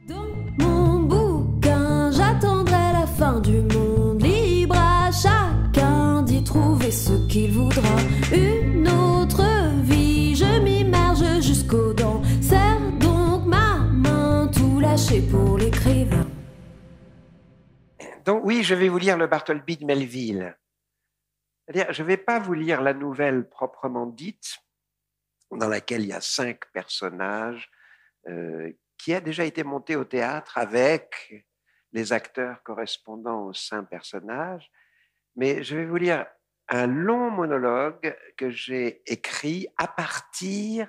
Dans mon bouquin, j'attendrai la fin du monde. Libre à chacun d'y trouver ce qu'il voudra. Une autre vie, je m'immerge jusqu'aux dents. Serre donc ma main, tout lâcher pour l'écrivain. Donc oui, je vais vous lire le Bartleby de Melville. C'est-à-dire, je ne vais pas vous lire la nouvelle proprement dite, dans laquelle il y a 5 personnages, qui a déjà été montée au théâtre avec les acteurs correspondant aux 5 personnages. Mais je vais vous lire un long monologue que j'ai écrit à partir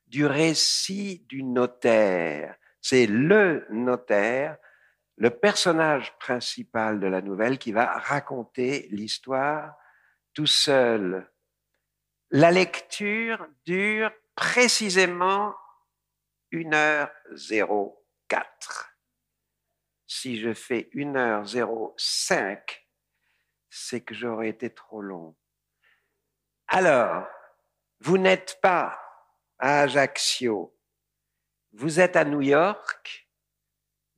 du récit du notaire. C'est le notaire, le personnage principal de la nouvelle qui va raconter l'histoire tout seul. La lecture dure précisément 1h04. Si je fais 1h05, c'est que j'aurais été trop long. Alors, vous n'êtes pas à Ajaccio, vous êtes à New York,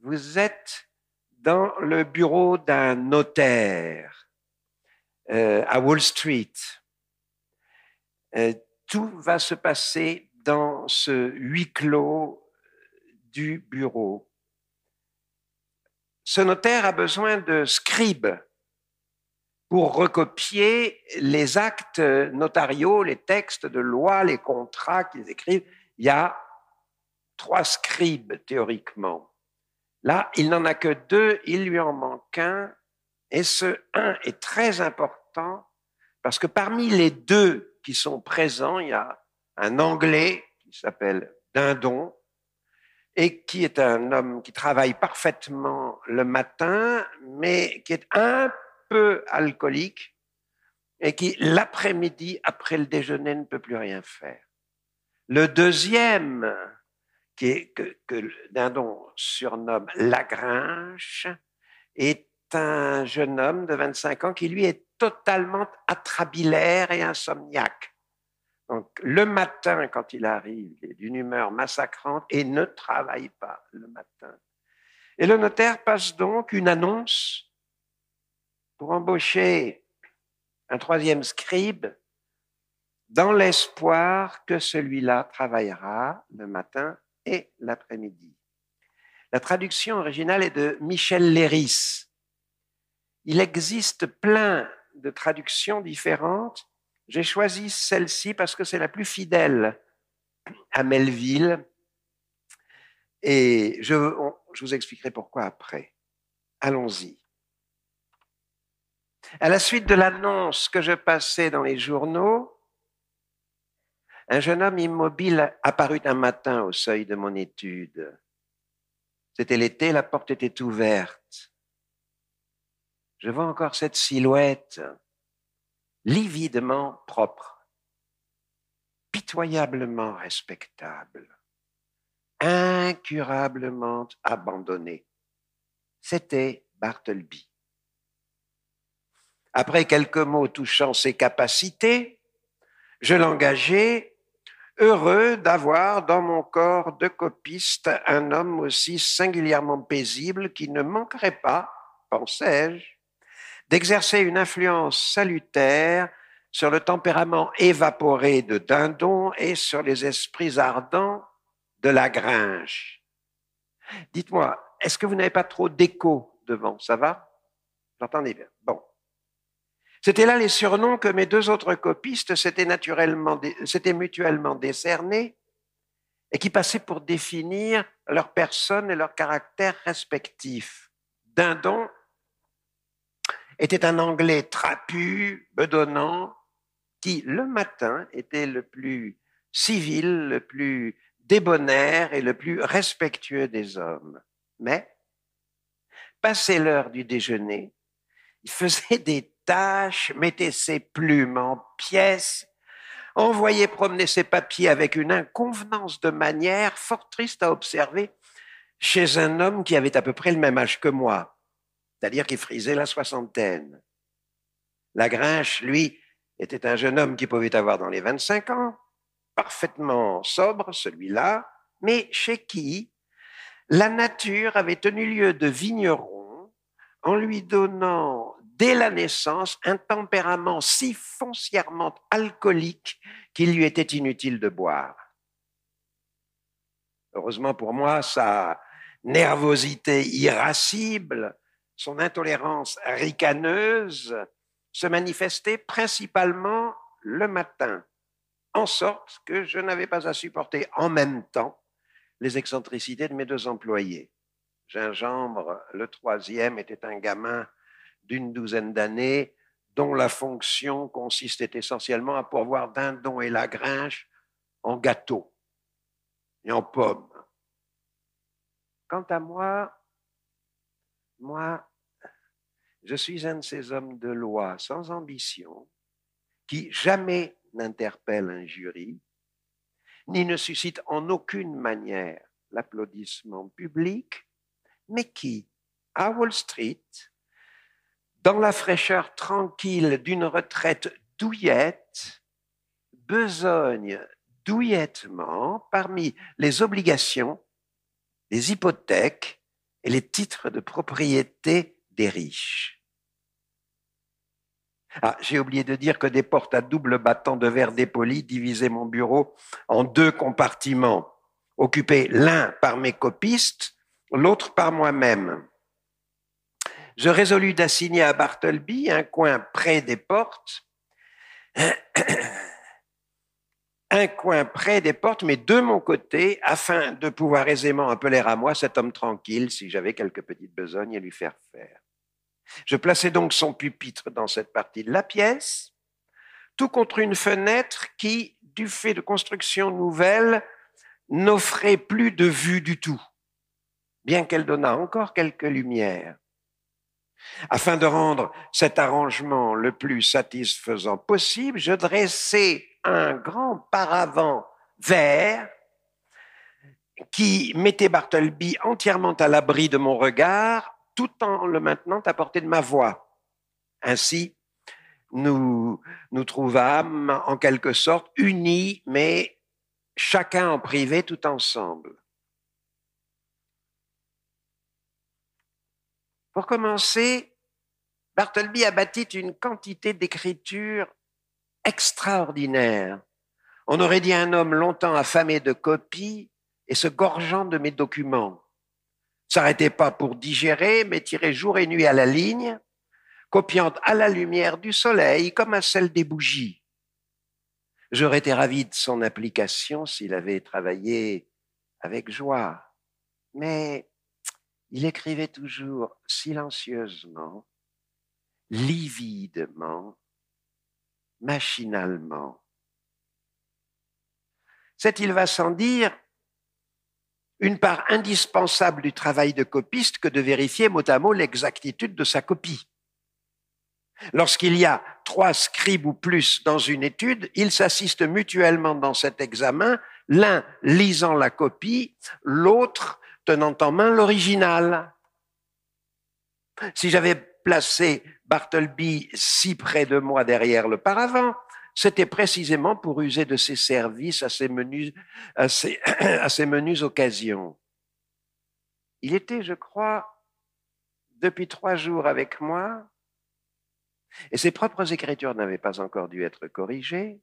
vous êtes dans le bureau d'un notaire à Wall Street. Tout va se passer dans ce huis clos du bureau. Ce notaire a besoin de scribes pour recopier les actes notariaux, les textes de loi, les contrats qu'ils écrivent. Il y a 3 scribes théoriquement. Là, il n'en a que 2, il lui en manque un, et ce 1 est très important parce que parmi les 2 qui sont présents, il y a un Anglais qui s'appelle Dindon et qui est un homme qui travaille parfaitement le matin, mais qui est un peu alcoolique et qui, l'après-midi, après le déjeuner, ne peut plus rien faire. Le deuxième, que Dindon surnomme Lagrinche, est un jeune homme de 25 ans qui, lui, est totalement atrabilaire et insomniaque. Donc, le matin, quand il arrive, il est d'une humeur massacrante et ne travaille pas le matin. Et le notaire passe donc une annonce pour embaucher un 3e scribe dans l'espoir que celui-là travaillera le matin et l'après-midi. La traduction originale est de Michel Léris. Il existe plein de traductions différentes. J'ai choisi celle-ci parce que c'est la plus fidèle à Melville et je vous expliquerai pourquoi après. Allons-y. À la suite de l'annonce que je passais dans les journaux, un jeune homme immobile apparut un matin au seuil de mon étude. C'était l'été, la porte était ouverte. Je vois encore cette silhouette lividement propre, pitoyablement respectable, incurablement abandonnée. C'était Bartleby. Après quelques mots touchant ses capacités, je l'engageai, heureux d'avoir dans mon corps de copiste un homme aussi singulièrement paisible qui ne manquerait pas, pensais-je, d'exercer une influence salutaire sur le tempérament évaporé de Dindon et sur les esprits ardents de Lagrinche. Dites-moi, est-ce que vous n'avez pas trop d'écho devant? Ça va? J'entendez bien. Bon. C'était là les surnoms que mes 2 autres copistes s'étaient mutuellement décernés et qui passaient pour définir leur personne et leur caractère respectifs. Dindon était un Anglais trapu, bedonnant, qui, le matin, était le plus civil, le plus débonnaire et le plus respectueux des hommes. Mais, passé l'heure du déjeuner, il faisait des tâches, mettait ses plumes en pièces, envoyait promener ses papiers avec une inconvenance de manière fort triste à observer chez un homme qui avait à peu près le même âge que moi, c'est-à-dire qui frisait la soixantaine. Lagrinche, lui, était un jeune homme qui pouvait avoir dans les 25 ans, parfaitement sobre, celui-là, mais chez qui la nature avait tenu lieu de vigneron en lui donnant dès la naissance un tempérament si foncièrement alcoolique qu'il lui était inutile de boire. Heureusement pour moi, sa nervosité irascible, son intolérance ricaneuse se manifestait principalement le matin, en sorte que je n'avais pas à supporter en même temps les excentricités de mes deux employés. Gingembre, le troisième, était un gamin d'une douzaine d'années dont la fonction consistait essentiellement à pourvoir dindons et lagringe en gâteaux et en pommes. Quant à moi, je suis un de ces hommes de loi sans ambition qui jamais n'interpelle un jury, ni ne suscite en aucune manière l'applaudissement public, mais qui, à Wall Street, dans la fraîcheur tranquille d'une retraite douillette, besogne douillettement parmi les obligations, les hypothèques et les titres de propriété des riches. Ah, j'ai oublié de dire que des portes à double battant de verre dépoli divisaient mon bureau en deux compartiments, occupés l'un par mes copistes, l'autre par moi-même. Je résolus d'assigner à Bartleby un coin près des portes, mais de mon côté, afin de pouvoir aisément appeler à moi cet homme tranquille si j'avais quelques petites besognes et lui faire faire. Je plaçai donc son pupitre dans cette partie de la pièce, tout contre une fenêtre qui, du fait de construction nouvelle, n'offrait plus de vue du tout, bien qu'elle donnât encore quelques lumières. Afin de rendre cet arrangement le plus satisfaisant possible, je dressai un grand paravent vert qui mettait Bartleby entièrement à l'abri de mon regard, tout en le maintenant à portée de ma voix. Ainsi, nous nous trouvâmes en quelque sorte unis, mais chacun en privé tout ensemble. Pour commencer, Bartleby abattit une quantité d'écriture extraordinaire. On aurait dit un homme longtemps affamé de copies et se gorgeant de mes documents. S'arrêtait pas pour digérer, mais tirait jour et nuit à la ligne, copiant à la lumière du soleil comme à celle des bougies. J'aurais été ravi de son application s'il avait travaillé avec joie, mais il écrivait toujours silencieusement, lividement, machinalement. C'est, il va sans dire, une part indispensable du travail de copiste que de vérifier mot à mot l'exactitude de sa copie. Lorsqu'il y a 3 scribes ou plus dans une étude, ils s'assistent mutuellement dans cet examen, l'un lisant la copie, l'autre tenant en main l'original. Si j'avais placé Bartleby si près de moi derrière le paravent, c'était précisément pour user de ses services à ses menues occasions. Il était, je crois, depuis 3 jours avec moi, et ses propres écritures n'avaient pas encore dû être corrigées,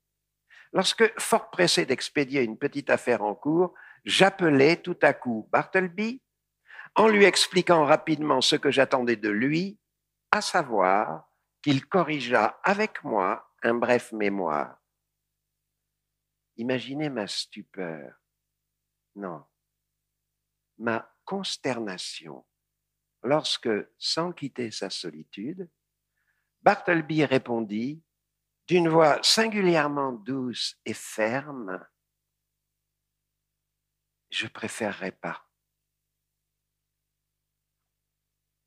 lorsque, fort pressé d'expédier une petite affaire en cours, j'appelai tout à coup Bartleby, en lui expliquant rapidement ce que j'attendais de lui, à savoir qu'il corrigeât avec moi un bref mémoire. Imaginez ma stupeur, non, ma consternation, lorsque, sans quitter sa solitude, Bartleby répondit d'une voix singulièrement douce et ferme, « Je préférerais pas. »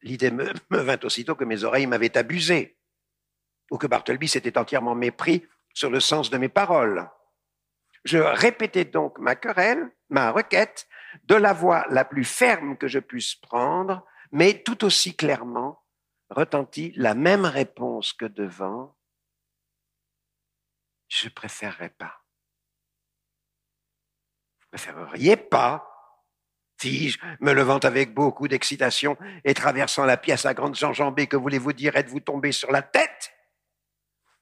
L'idée me vint aussitôt que mes oreilles m'avaient abusé, ou que Bartleby s'était entièrement mépris sur le sens de mes paroles. Je répétai donc ma querelle, ma requête, de la voix la plus ferme que je puisse prendre, mais tout aussi clairement retentit la même réponse que devant. « Je préférerais pas. » Vous préféreriez pas? Fis-je, me levant avec beaucoup d'excitation et traversant la pièce à grandes enjambées, que voulez-vous dire, êtes-vous tombé sur la tête?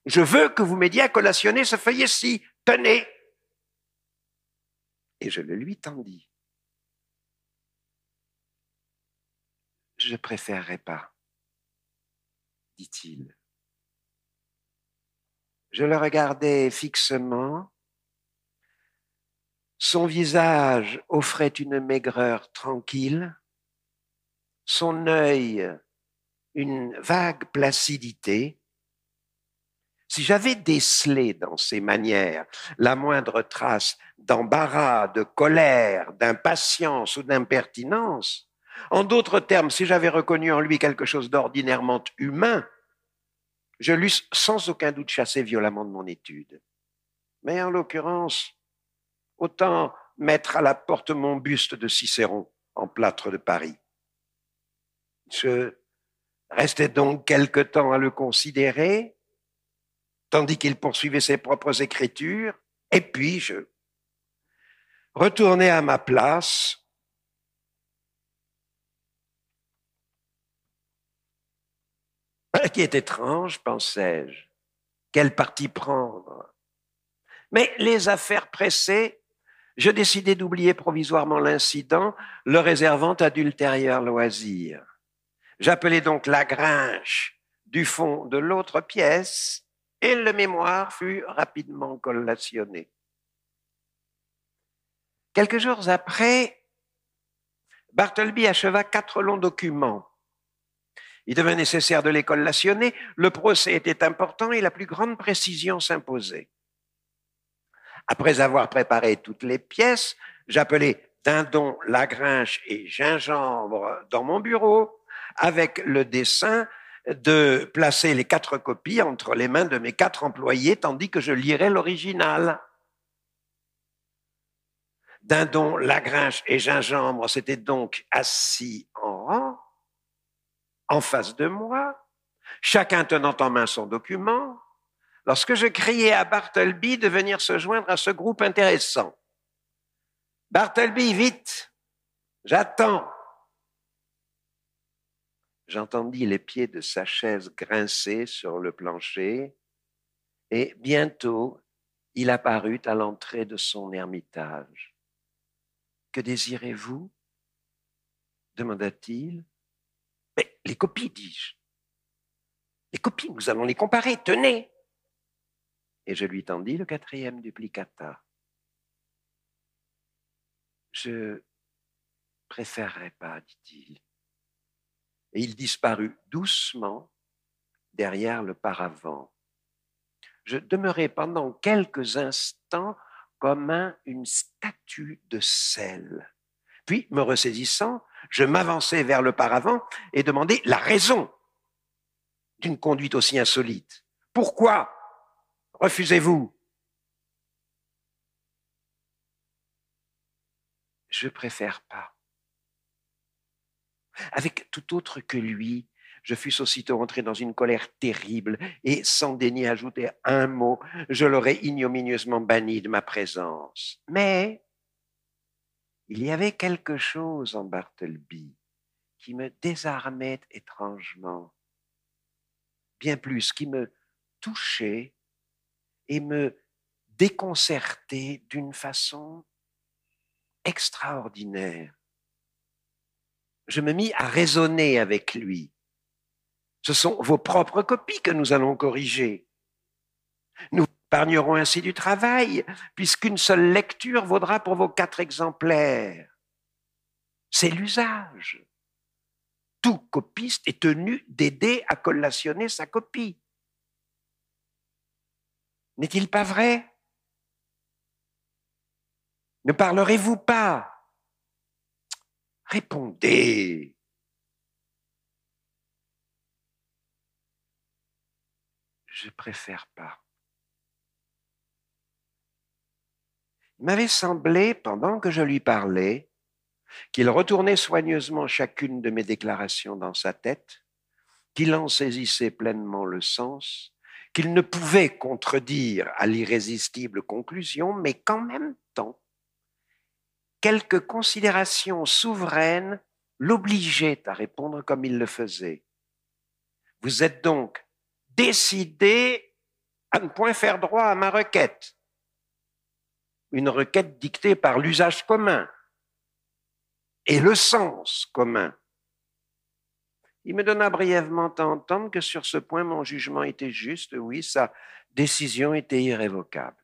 Je veux que vous m'aidiez à collationner ce feuillet-ci. Tenez. Et je le lui tendis. Je préférerais pas, dit-il. Je le regardais fixement. Son visage offrait une maigreur tranquille, son œil une vague placidité. Si j'avais décelé dans ses manières la moindre trace d'embarras, de colère, d'impatience ou d'impertinence, en d'autres termes, si j'avais reconnu en lui quelque chose d'ordinairement humain, je l'eusse sans aucun doute chassé violemment de mon étude. Mais en l'occurrence, autant mettre à la porte mon buste de Cicéron en plâtre de Paris. Je restais donc quelque temps à le considérer, tandis qu'il poursuivait ses propres écritures, et puis je retournai à ma place. Qui est étrange, pensais-je. Quel parti prendre? Mais les affaires pressées, je décidai d'oublier provisoirement l'incident, le réservant à d'ultérieurs loisirs. J'appelai donc Lagrange du fond de l'autre pièce et le mémoire fut rapidement collationné. Quelques jours après, Bartleby acheva 4 longs documents. Il devint nécessaire de les collationner, le procès était important et la plus grande précision s'imposait. Après avoir préparé toutes les pièces, j'appelai Dindon, Lagrange et Gingembre dans mon bureau avec le dessein de placer les 4 copies entre les mains de mes 4 employés tandis que je lirais l'original. Dindon, Lagrange et Gingembre s'étaient donc assis en rang, en face de moi, chacun tenant en main son document, lorsque je criai à Bartleby de venir se joindre à ce groupe intéressant. « Bartleby, vite! J'attends !» J'entendis les pieds de sa chaise grincer sur le plancher et bientôt il apparut à l'entrée de son ermitage. « Que désirez-vous » demanda-t-il. « Mais les copies, dis-je. Les copies, nous allons les comparer, tenez !» Et je lui tendis le 4e duplicata. « Je préférerais pas, dit-il. » Et il disparut doucement derrière le paravent. Je demeurai pendant quelques instants comme une statue de sel. Puis, me ressaisissant, je m'avançai vers le paravent et demandai la raison d'une conduite aussi insolite. « Pourquoi refusez-vous » ? « Je préfère pas. » Avec tout autre que lui, je fusse aussitôt entré dans une colère terrible et sans daigner ajouter un mot, je l'aurais ignominieusement banni de ma présence. Mais il y avait quelque chose en Bartleby qui me désarmait étrangement, bien plus, qui me touchait et me déconcertait d'une façon extraordinaire. Je me mis à raisonner avec lui. Ce sont vos propres copies que nous allons corriger. Nous épargnerons ainsi du travail, puisqu'une seule lecture vaudra pour vos 4 exemplaires. C'est l'usage. Tout copiste est tenu d'aider à collationner sa copie. N'est-il pas vrai? Ne parlerez-vous pas? Répondez. Je préfère pas. Il m'avait semblé, pendant que je lui parlais, qu'il retournait soigneusement chacune de mes déclarations dans sa tête, qu'il en saisissait pleinement le sens, qu'il ne pouvait contredire à l'irrésistible conclusion, mais qu'en même temps, quelques considérations souveraines l'obligeaient à répondre comme il le faisait. Vous êtes donc décidé à ne point faire droit à ma requête. Une requête dictée par l'usage commun et le sens commun. Il me donna brièvement à entendre que sur ce point, mon jugement était juste, oui, sa décision était irrévocable.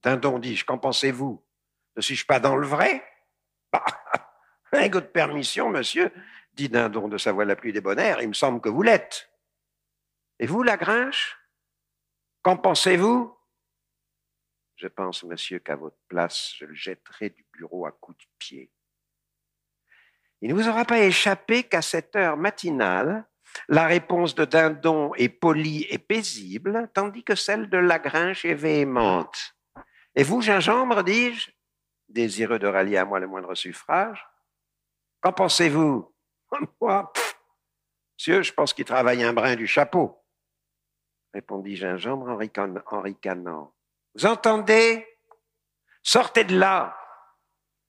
Dindon, dis-je, qu'en pensez-vous? Ne suis-je pas dans le vrai? Bah, avec votre permission, monsieur, dit Dindon de sa voix la plus débonnaire, il me semble que vous l'êtes. Et vous, Lagrinche? Qu'en pensez-vous? Je pense, monsieur, qu'à votre place, je le jetterai du bureau à coups de pied. Il ne vous aura pas échappé qu'à cette heure matinale, la réponse de Dindon est polie et paisible, tandis que celle de Lagrinche est véhémente. Et vous, Gingembre, dis-je, désireux de rallier à moi le moindre suffrage, qu'en pensez-vous? Moi, monsieur, je pense qu'il travaille un brin du chapeau, répondit Gingembre en ricanant. Vous entendez? Sortez de là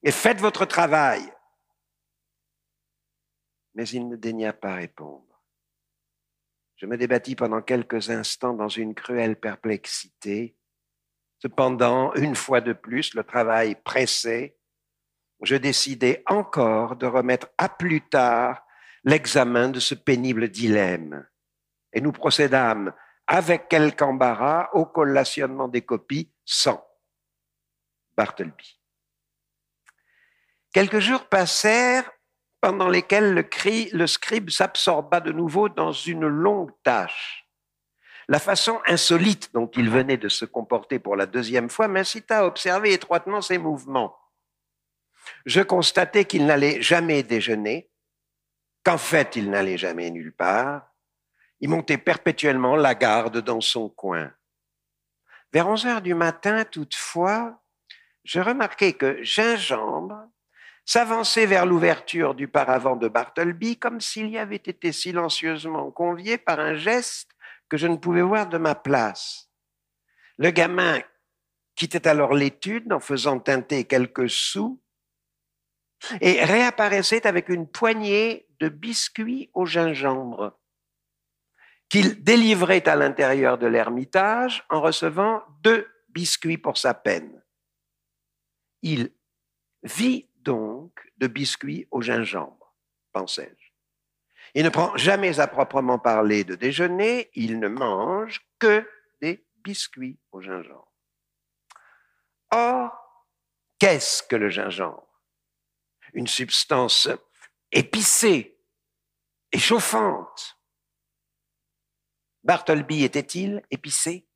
et faites votre travail. Mais il ne daigna pas répondre. Je me débattis pendant quelques instants dans une cruelle perplexité. Cependant, une fois de plus, le travail pressait. Je décidai encore de remettre à plus tard l'examen de ce pénible dilemme. Et nous procédâmes avec quelque embarras au collationnement des copies sans Bartleby. Quelques jours passèrent pendant lesquels le scribe s'absorba de nouveau dans une longue tâche. La façon insolite dont il venait de se comporter pour la deuxième fois m'incita à observer étroitement ses mouvements. Je constatai qu'il n'allait jamais déjeuner, qu'en fait il n'allait jamais nulle part. Il montait perpétuellement la garde dans son coin. Vers 11 heures du matin, toutefois, je remarquai que Gingembre s'avançait vers l'ouverture du paravent de Bartleby comme s'il y avait été silencieusement convié par un geste que je ne pouvais voir de ma place. Le gamin quittait alors l'étude en faisant teinter quelques sous et réapparaissait avec une poignée de biscuits au gingembre qu'il délivrait à l'intérieur de l'Ermitage en recevant 2 biscuits pour sa peine. Il vit donc de biscuits au gingembre, pensais-je. Il ne prend jamais à proprement parler de déjeuner, il ne mange que des biscuits au gingembre. Or, qu'est-ce que le gingembre? Une substance épicée et chauffante. Bartleby était-il épicé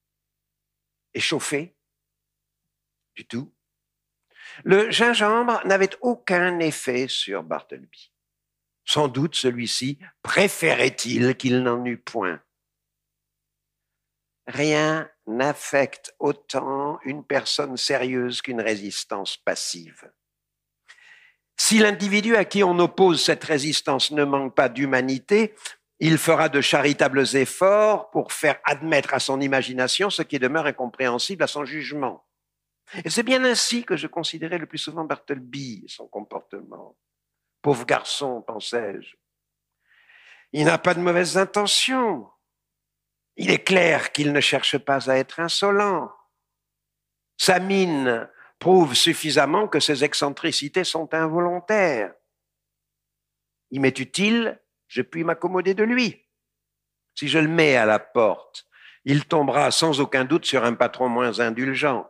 et chauffé? Du tout. Le gingembre n'avait aucun effet sur Bartleby. Sans doute celui-ci préférait-il qu'il n'en eût point. Rien n'affecte autant une personne sérieuse qu'une résistance passive. Si l'individu à qui on oppose cette résistance ne manque pas d'humanité, il fera de charitables efforts pour faire admettre à son imagination ce qui demeure incompréhensible à son jugement. Et c'est bien ainsi que je considérais le plus souvent Bartleby et son comportement. Pauvre garçon, pensais-je. Il n'a pas de mauvaises intentions. Il est clair qu'il ne cherche pas à être insolent. Sa mine prouve suffisamment que ses excentricités sont involontaires. Il m'est utile, je puis m'accommoder de lui. Si je le mets à la porte, il tombera sans aucun doute sur un patron moins indulgent.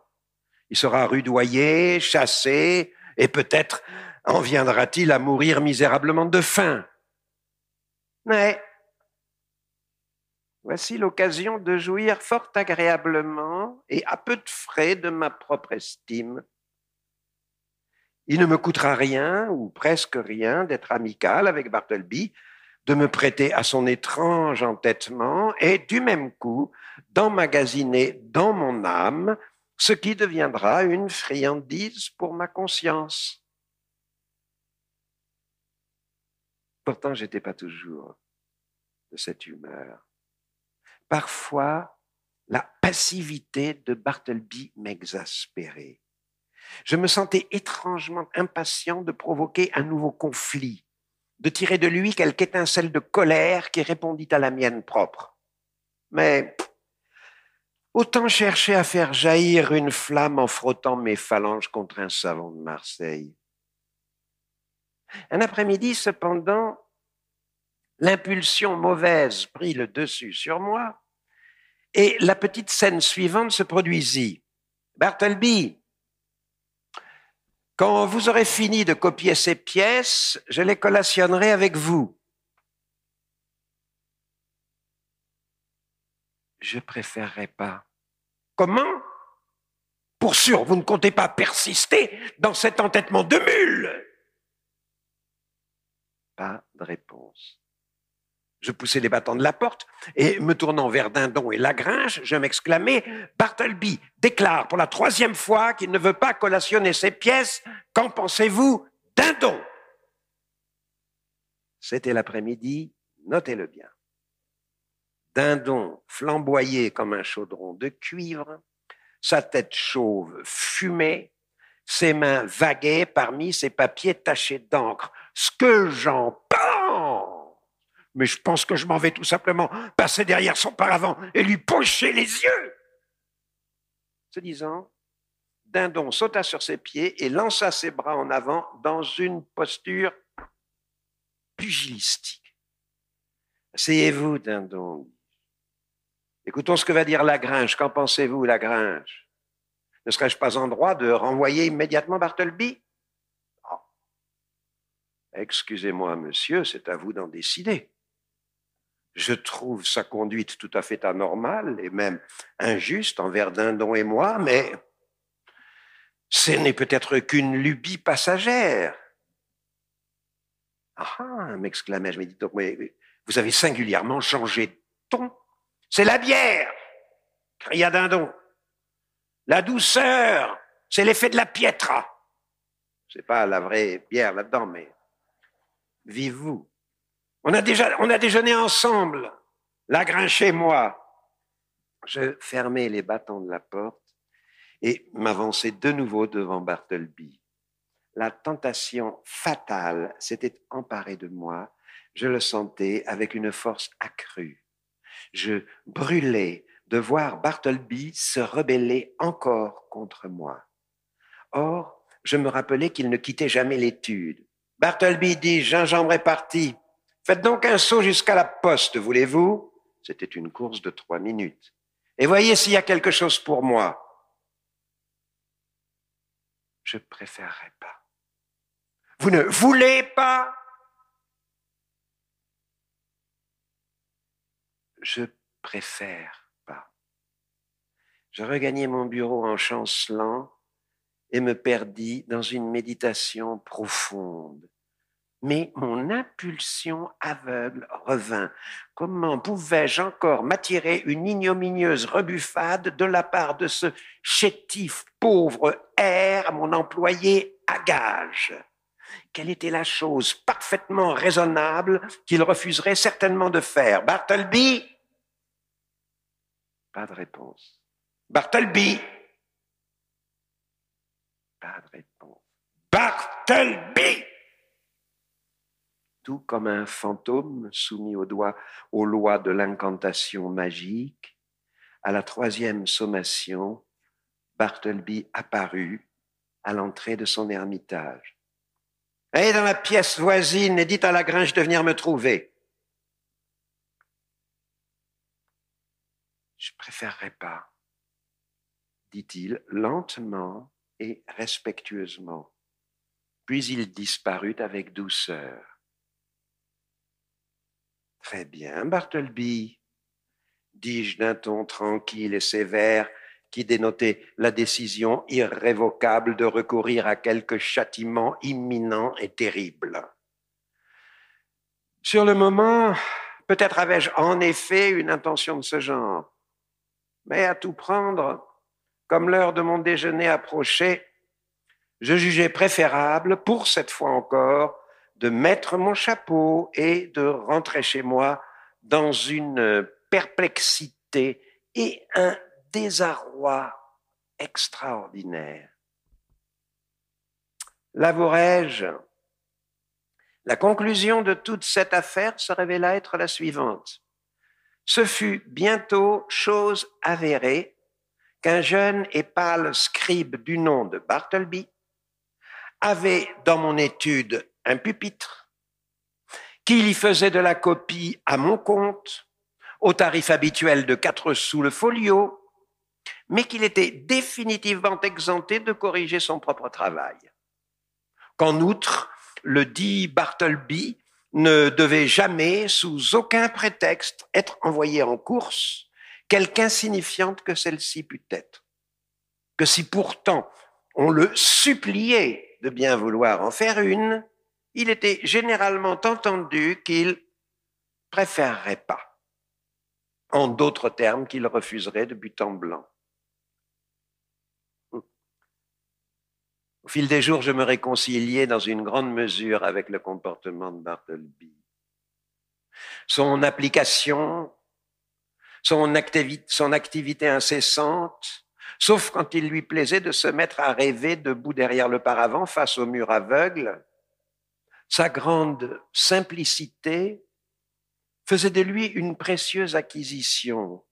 Il sera rudoyé, chassé, et peut-être en viendra-t-il à mourir misérablement de faim. Mais voici l'occasion de jouir fort agréablement et à peu de frais de ma propre estime. Il ne me coûtera rien, ou presque rien, d'être amical avec Bartleby, de me prêter à son étrange entêtement et, du même coup, d'emmagasiner dans mon âme ce qui deviendra une friandise pour ma conscience. Pourtant, je n'étais pas toujours de cette humeur. Parfois, la passivité de Bartleby m'exaspérait. Je me sentais étrangement impatient de provoquer un nouveau conflit, de tirer de lui quelque étincelle de colère qui répondit à la mienne propre. Mais autant chercher à faire jaillir une flamme en frottant mes phalanges contre un savon de Marseille. Un après-midi, cependant, l'impulsion mauvaise prit le dessus sur moi et la petite scène suivante se produisit. Bartleby, quand vous aurez fini de copier ces pièces, je les collationnerai avec vous. Je préférerais pas. Comment? Pour sûr, vous ne comptez pas persister dans cet entêtement de mule? Pas de réponse. Je poussai les battants de la porte et, me tournant vers Dindon et Lagrange, je m'exclamai « Bartleby déclare pour la 3e fois qu'il ne veut pas collationner ses pièces. Qu'en pensez-vous, Dindon ?» C'était l'après-midi, notez-le bien. Dindon flamboyait comme un chaudron de cuivre, sa tête chauve fumait, ses mains vaguaient parmi ses papiers tachés d'encre. Ce que j'en pense! Mais je pense que je m'en vais tout simplement passer derrière son paravent et lui pocher les yeux. Ce disant, Dindon sauta sur ses pieds et lança ses bras en avant dans une posture pugilistique. Asseyez-vous, Dindon. Écoutons ce que va dire Lagrange. Qu'en pensez-vous, Lagrange? Ne serais-je pas en droit de renvoyer immédiatement Bartleby? Oh. Excusez-moi, monsieur, c'est à vous d'en décider. Je trouve sa conduite tout à fait anormale et même injuste envers Dindon et moi, mais ce n'est peut-être qu'une lubie passagère. Ah, m'exclamai-je, mais dites donc, mais vous avez singulièrement changé de ton. C'est la bière, cria Dindon. La douceur, c'est l'effet de la pietra. C'est pas la vraie bière là-dedans, mais vive-vous. On a déjeuné ensemble, Lagrange et moi. Je fermai les battants de la porte et m'avançai de nouveau devant Bartleby. La tentation fatale s'était emparée de moi. Je le sentais avec une force accrue. Je brûlais de voir Bartleby se rebeller encore contre moi. Or, je me rappelais qu'il ne quittait jamais l'étude. « Bartleby, dis-je, gingembre est parti. Faites donc un saut jusqu'à la poste, voulez-vous » C'était une course de 3 minutes. « Et voyez s'il y a quelque chose pour moi. » Je préférerais pas. « Vous ne voulez pas ?» Je préfère pas. Je regagnai mon bureau en chancelant et me perdis dans une méditation profonde. Mais mon impulsion aveugle revint. Comment pouvais-je encore m'attirer une ignominieuse rebuffade de la part de ce chétif pauvre R, mon employé à gage? Quelle était la chose parfaitement raisonnable qu'il refuserait certainement de faire? Bartleby? Pas de réponse. Bartleby? Pas de réponse. Bartleby! Tout comme un fantôme soumis aux lois de l'incantation magique, à la 3e sommation, Bartleby apparut à l'entrée de son ermitage. « Allez dans la pièce voisine et dites à Lagrange de venir me trouver. » « Je préférerais pas, » dit-il lentement et respectueusement. Puis il disparut avec douceur. « Très bien, Bartleby, » dis-je d'un ton tranquille et sévère qui dénotait la décision irrévocable de recourir à quelque châtiment imminent et terrible. Sur le moment, peut-être avais-je en effet une intention de ce genre, mais à tout prendre, comme l'heure de mon déjeuner approchait, je jugeais préférable, pour cette fois encore, de mettre mon chapeau et de rentrer chez moi dans une perplexité et un désarroi extraordinaire. L'avouerai-je, la conclusion de toute cette affaire se révéla être la suivante. Ce fut bientôt chose avérée qu'un jeune et pâle scribe du nom de Bartleby avait dans mon étude un pupitre, qu'il y faisait de la copie à mon compte, au tarif habituel de 4 sous le folio, mais qu'il était définitivement exempté de corriger son propre travail. Qu'en outre, le dit Bartleby ne devait jamais, sous aucun prétexte, être envoyé en course, quelque insignifiante que celle-ci pût être. Que si pourtant on le suppliait de bien vouloir en faire une, il était généralement entendu qu'il préférerait pas. En d'autres termes, qu'il refuserait de but en blanc. Au fil des jours, je me réconciliais dans une grande mesure avec le comportement de Bartleby. Son application, son activité incessante, sauf quand il lui plaisait de se mettre à rêver debout derrière le paravent face au mur aveugle, sa grande simplicité faisait de lui une précieuse acquisition.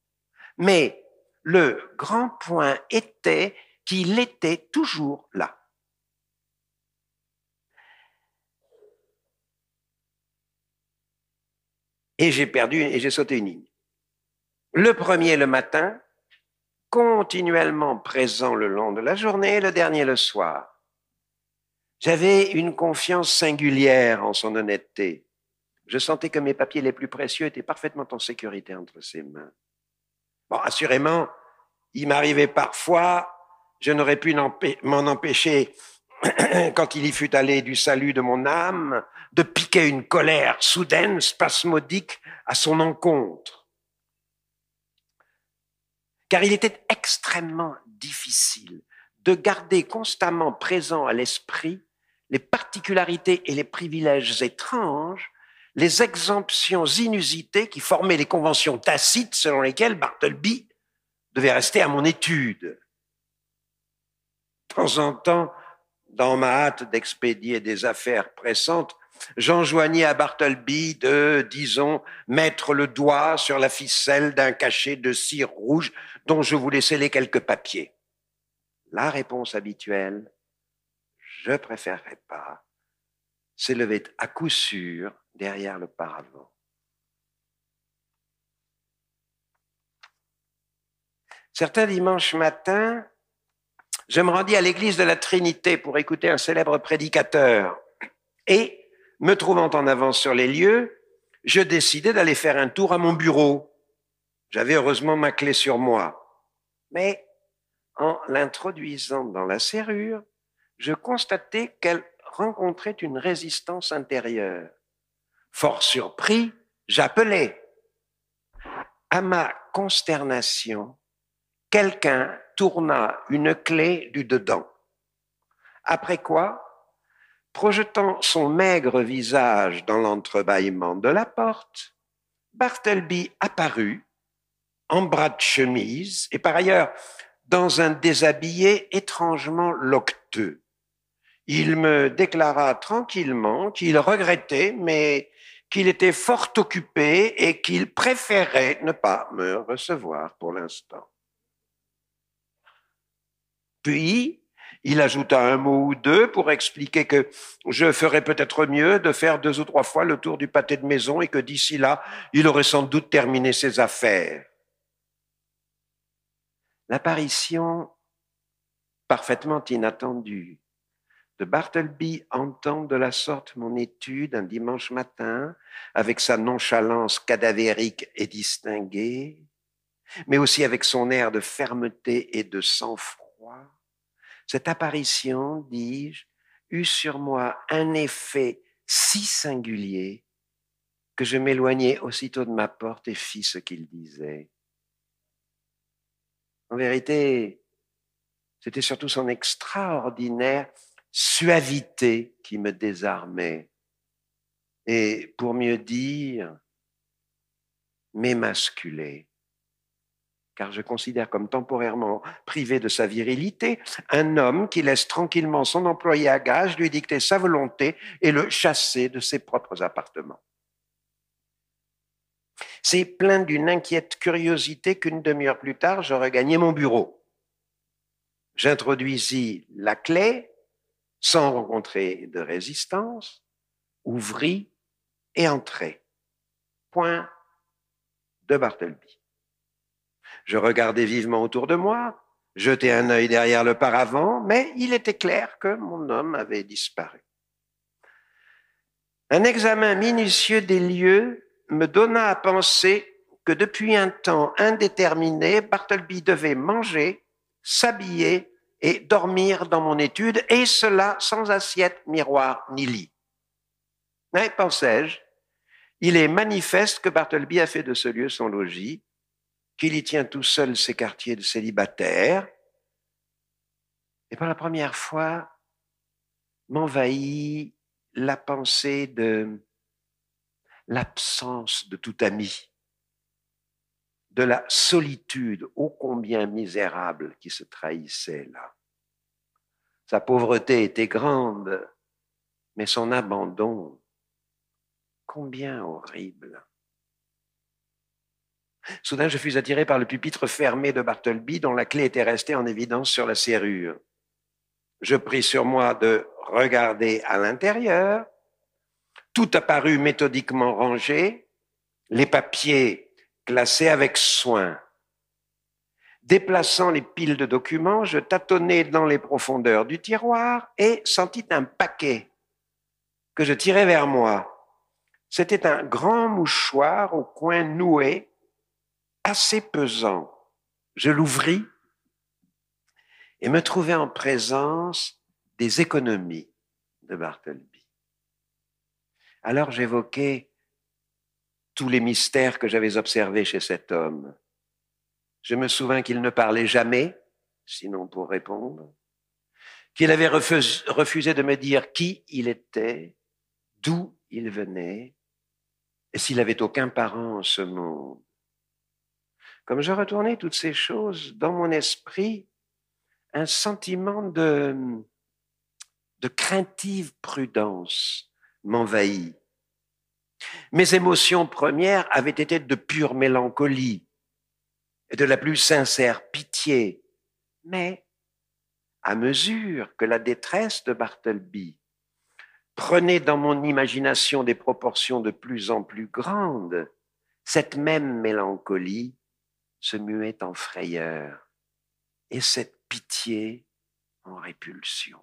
Mais le grand point était qu'il était toujours là. Et j'ai sauté une ligne. Le premier le matin, continuellement présent le long de la journée, le dernier le soir. J'avais une confiance singulière en son honnêteté. Je sentais que mes papiers les plus précieux étaient parfaitement en sécurité entre ses mains. Bon, assurément, il m'arrivait parfois, je n'aurais pu m'en empêcher quand il y fut allé du salut de mon âme, de piquer une colère soudaine, spasmodique à son encontre. Car il était extrêmement difficile de garder constamment présent à l'esprit les particularités et les privilèges étranges, les exemptions inusitées qui formaient les conventions tacites selon lesquelles Bartleby devait rester à mon étude. De temps en temps, dans ma hâte d'expédier des affaires pressantes, j'enjoignais à Bartleby de, disons, mettre le doigt sur la ficelle d'un cachet de cire rouge dont je voulais sceller quelques papiers. La réponse habituelle, je préférerais pas, s'élevait à coup sûr derrière le paravent. Certains dimanches matins, je me rendis à l'église de la Trinité pour écouter un célèbre prédicateur et, me trouvant en avance sur les lieux, je décidai d'aller faire un tour à mon bureau. J'avais heureusement ma clé sur moi. Mais en l'introduisant dans la serrure, je constatai qu'elle rencontrait une résistance intérieure. Fort surpris, j'appelai. À ma consternation, quelqu'un tourna une clé du dedans. Après quoi, projetant son maigre visage dans l'entrebâillement de la porte, Bartleby apparut, en bras de chemise, et par ailleurs dans un déshabillé étrangement loqueteux. Il me déclara tranquillement qu'il regrettait, mais qu'il était fort occupé et qu'il préférait ne pas me recevoir pour l'instant. Puis, il ajouta un mot ou deux pour expliquer que je ferais peut-être mieux de faire 2 ou 3 fois le tour du pâté de maison et que d'ici là, il aurait sans doute terminé ses affaires. L'apparition parfaitement inattendue de Bartleby entame de la sorte mon étude un dimanche matin avec sa nonchalance cadavérique et distinguée, mais aussi avec son air de fermeté et de sang-froid. Cette apparition, dis-je, eut sur moi un effet si singulier que je m'éloignai aussitôt de ma porte et fis ce qu'il disait. En vérité, c'était surtout son extraordinaire suavité qui me désarmait et, pour mieux dire, m'émasculait. car je considère comme temporairement privé de sa virilité un homme qui laisse tranquillement son employé à gage lui dicter sa volonté et le chasser de ses propres appartements. C'est plein d'une inquiète curiosité qu'une demi-heure plus tard, je regagnais mon bureau. J'introduisis la clé sans rencontrer de résistance, ouvris et entrai. Point de Bartleby. Je regardais vivement autour de moi, jetai un œil derrière le paravent, mais il était clair que mon homme avait disparu. Un examen minutieux des lieux me donna à penser que depuis un temps indéterminé, Bartleby devait manger, s'habiller et dormir dans mon étude, et cela sans assiette, miroir ni lit. Mais, pensais-je, il est manifeste que Bartleby a fait de ce lieu son logis, qu'il y tient tout seul ses quartiers de célibataires, et pour la première fois m'envahit la pensée de l'absence de tout ami, de la solitude ô combien misérable qui se trahissait là. Sa pauvreté était grande, mais son abandon, combien horrible. Soudain, je fus attiré par le pupitre fermé de Bartleby, dont la clé était restée en évidence sur la serrure. Je pris sur moi de regarder à l'intérieur. Tout apparut méthodiquement rangé, les papiers classés avec soin. Déplaçant les piles de documents, je tâtonnai dans les profondeurs du tiroir et sentis un paquet que je tirais vers moi. C'était un grand mouchoir au coin noué, assez pesant. Je l'ouvris et me trouvai en présence des économies de Bartleby. Alors j'évoquai tous les mystères que j'avais observés chez cet homme. Je me souvins qu'il ne parlait jamais, sinon pour répondre, qu'il avait refusé de me dire qui il était, d'où il venait, et s'il avait aucun parent en ce monde. Comme je retournais toutes ces choses, dans mon esprit, un sentiment de craintive prudence m'envahit. Mes émotions premières avaient été de pure mélancolie et de la plus sincère pitié. Mais, à mesure que la détresse de Bartleby prenait dans mon imagination des proportions de plus en plus grandes, cette même mélancolie se muait en frayeur et cette pitié en répulsion.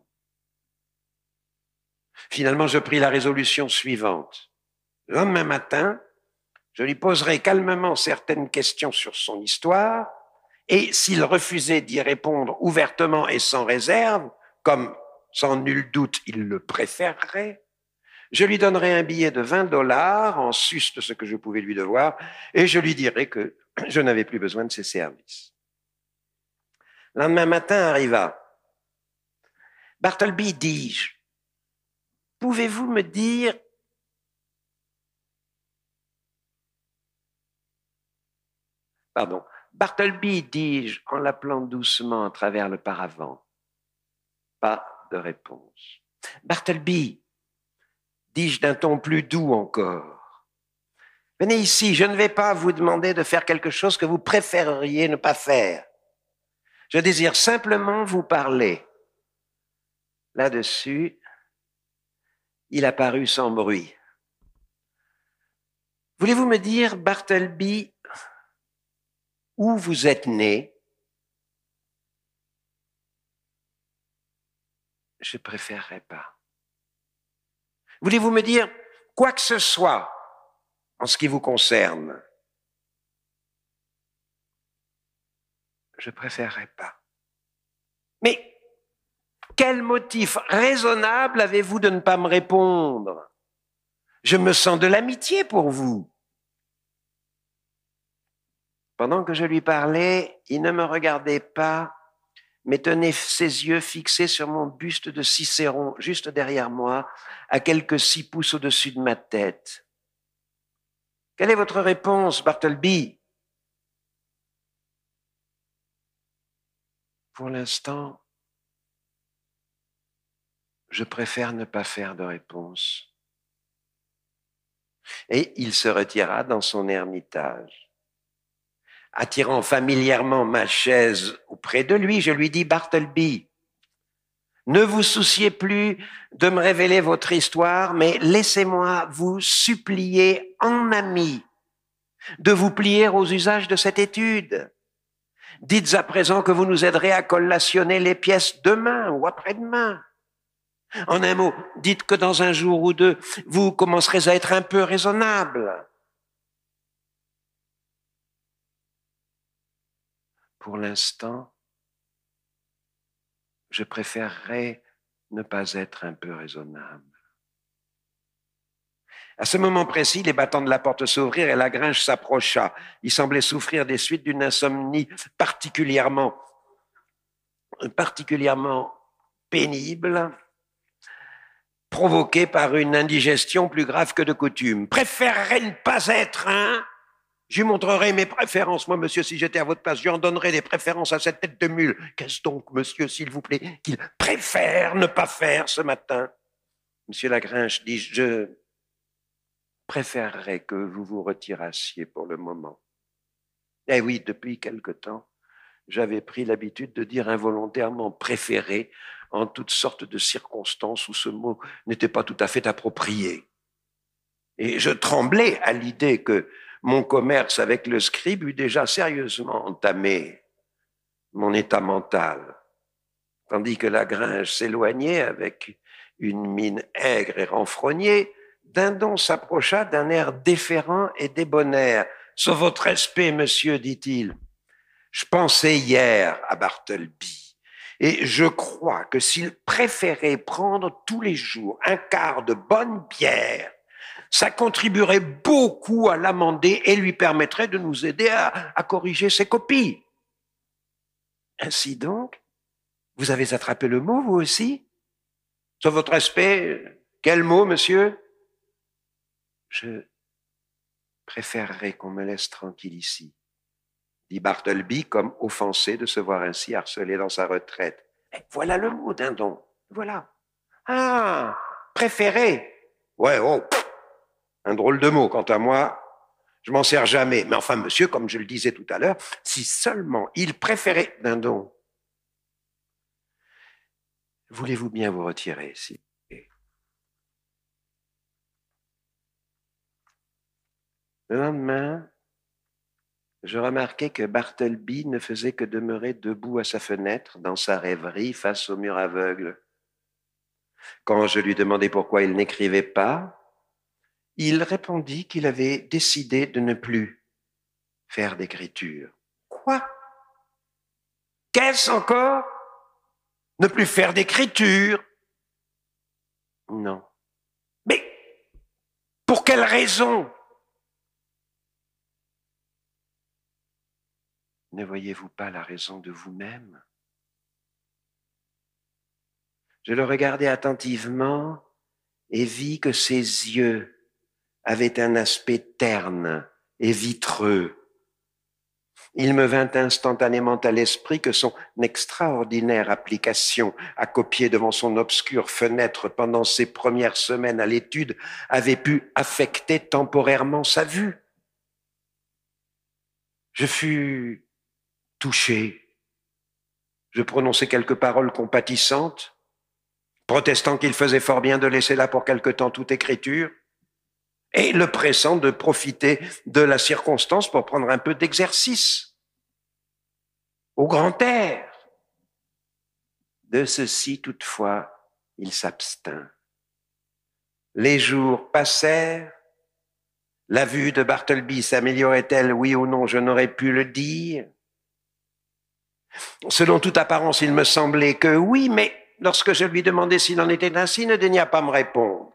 Finalement, je pris la résolution suivante. Le lendemain matin, je lui poserai calmement certaines questions sur son histoire, et s'il refusait d'y répondre ouvertement et sans réserve, comme sans nul doute il le préférerait, je lui donnerai un billet de $20 en sus de ce que je pouvais lui devoir, et je lui dirai que je n'avais plus besoin de ses services. Le lendemain matin arriva. Bartleby, dis-je, pouvez-vous me dire Bartleby, dis-je, en l'appelant doucement à travers le paravent. Pas de réponse. Bartleby, dis-je d'un ton plus doux encore. Venez ici, je ne vais pas vous demander de faire quelque chose que vous préféreriez ne pas faire. Je désire simplement vous parler. Là-dessus, il apparut sans bruit. Voulez-vous me dire, Bartleby, où vous êtes né? Je préférerais pas. Voulez-vous me dire quoi que ce soit en ce qui vous concerne? Je préférerais pas. Mais quel motif raisonnable avez-vous de ne pas me répondre? Je me sens de l'amitié pour vous. Pendant que je lui parlais, il ne me regardait pas, mais tenait ses yeux fixés sur mon buste de Cicéron, juste derrière moi, à quelques 6 pouces au-dessus de ma tête. Quelle est votre réponse, Bartleby? Pour l'instant, je préfère ne pas faire de réponse. Et il se retira dans son ermitage. Attirant familièrement ma chaise auprès de lui, je lui dis: Bartleby, ne vous souciez plus de me révéler votre histoire, mais laissez-moi vous supplier en ami de vous plier aux usages de cette étude. Dites à présent que vous nous aiderez à collationner les pièces demain ou après-demain. En un mot, dites que dans un jour ou deux, vous commencerez à être un peu raisonnable. Pour l'instant, je préférerais ne pas être un peu raisonnable. À ce moment précis, les battants de la porte s'ouvrirent et Lagrange s'approcha. Il semblait souffrir des suites d'une insomnie particulièrement pénible, provoquée par une indigestion plus grave que de coutume. Préférerais ne pas être, hein? Je lui montrerai mes préférences. Moi, monsieur, si j'étais à votre place, j'en donnerais des préférences à cette tête de mule. Qu'est-ce donc, monsieur, s'il vous plaît, qu'il préfère ne pas faire ce matin? Monsieur Lagrange dit: je préférerais que vous vous retirassiez pour le moment. Eh oui, depuis quelque temps, j'avais pris l'habitude de dire involontairement préféré en toutes sortes de circonstances où ce mot n'était pas tout à fait approprié. Et je tremblais à l'idée que mon commerce avec le scribe eût déjà sérieusement entamé mon état mental, tandis que Lagrange s'éloignait avec une mine aigre et renfrognée. Dindon s'approcha d'un air déférent et débonnaire. « Sur votre respect, monsieur, dit-il, je pensais hier à Bartleby, et je crois que s'il préférait prendre tous les jours un quart de bonne bière, ça contribuerait beaucoup à l'amender et lui permettrait de nous aider à corriger ses copies. » Ainsi donc, vous avez attrapé le mot, vous aussi? Sur votre respect, quel mot, monsieur? Je préférerais qu'on me laisse tranquille ici, dit Bartleby, comme offensé de se voir ainsi harcelé dans sa retraite. Voilà le mot, Dindon, voilà. Ah, préféré. Ouais, oh, un drôle de mot. Quant à moi, je m'en sers jamais. Mais enfin, monsieur, comme je le disais tout à l'heure, si seulement il préférait... Dindon, voulez-vous bien vous retirer, s'il vous plaît? Le lendemain, je remarquai que Bartleby ne faisait que demeurer debout à sa fenêtre, dans sa rêverie, face au mur aveugle. Quand je lui demandai pourquoi il n'écrivait pas, il répondit qu'il avait décidé de ne plus faire d'écriture. Quoi? Qu'est-ce encore? Ne plus faire d'écriture? Non. Mais pour quelle raison? Ne voyez-vous pas la raison de vous-même? Je le regardai attentivement et vis que ses yeux avaient un aspect terne et vitreux. Il me vint instantanément à l'esprit que son extraordinaire application à copier devant son obscure fenêtre pendant ses premières semaines à l'étude avait pu affecter temporairement sa vue. Je fus touché. Je prononçai quelques paroles compatissantes, protestant qu'il faisait fort bien de laisser là pour quelque temps toute écriture, et le pressant de profiter de la circonstance pour prendre un peu d'exercice au grand air. De ceci, toutefois, il s'abstint. Les jours passèrent. La vue de Bartleby s'améliorait-elle, oui ou non, je n'aurais pu le dire. Selon toute apparence, il me semblait que oui, mais lorsque je lui demandai s'il en était ainsi, il ne daigna pas me répondre.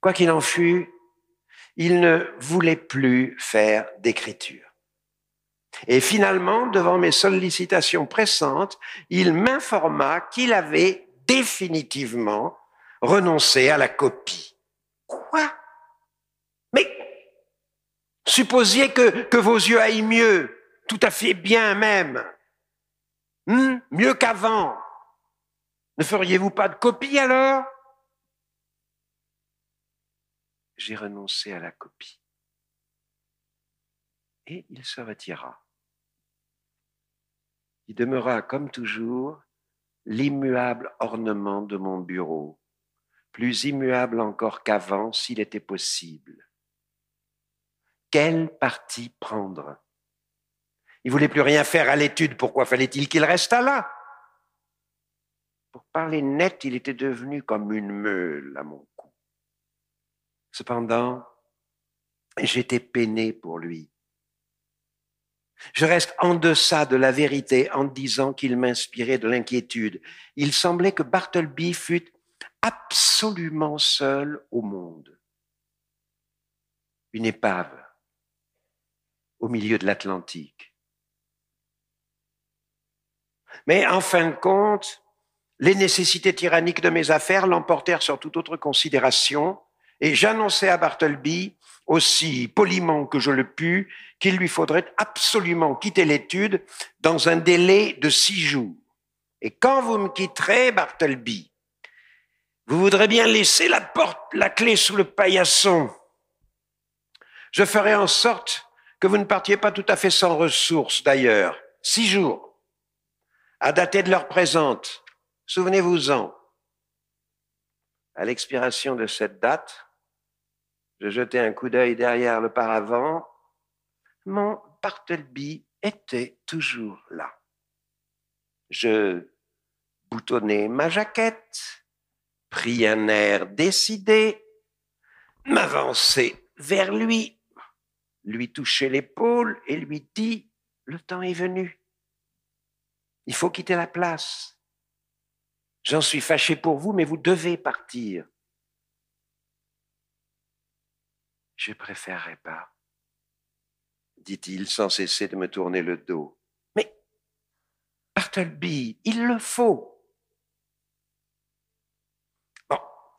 Quoi qu'il en fût, il ne voulait plus faire d'écriture. Et finalement, devant mes sollicitations pressantes, il m'informa qu'il avait définitivement renoncé à la copie. Quoi? Mais supposiez que vos yeux aillent mieux, tout à fait bien même. Mieux qu'avant. Ne feriez-vous pas de copie alors? J'ai renoncé à la copie. Et il se retira. Il demeura, comme toujours, l'immuable ornement de mon bureau, plus immuable encore qu'avant s'il était possible. Quel parti prendre? Il ne voulait plus rien faire à l'étude, pourquoi fallait-il qu'il restât là? Pour parler net, il était devenu comme une meule à mon cou. Cependant, j'étais peiné pour lui. Je reste en deçà de la vérité en disant qu'il m'inspirait de l'inquiétude. Il semblait que Bartleby fût absolument seul au monde. Une épave au milieu de l'Atlantique. Mais en fin de compte, les nécessités tyranniques de mes affaires l'emportèrent sur toute autre considération et j'annonçai à Bartleby, aussi poliment que je le pus, qu'il lui faudrait absolument quitter l'étude dans un délai de 6 jours. Et quand vous me quitterez, Bartleby, vous voudrez bien laisser la clé sous le paillasson. Je ferai en sorte que vous ne partiez pas tout à fait sans ressources, d'ailleurs. 6 jours, à dater de l'heure présente. Souvenez-vous-en. À l'expiration de cette date, je jetai un coup d'œil derrière le paravent. Mon Bartleby était toujours là. Je boutonnai ma jaquette, pris un air décidé, m'avançai vers lui, lui touchai l'épaule et lui dis « Le temps est venu. Il faut quitter la place. J'en suis fâché pour vous, mais vous devez partir. » « Je préférerais pas, » dit-il sans cesser de me tourner le dos. « Mais, Bartleby, il le faut. » « Bon,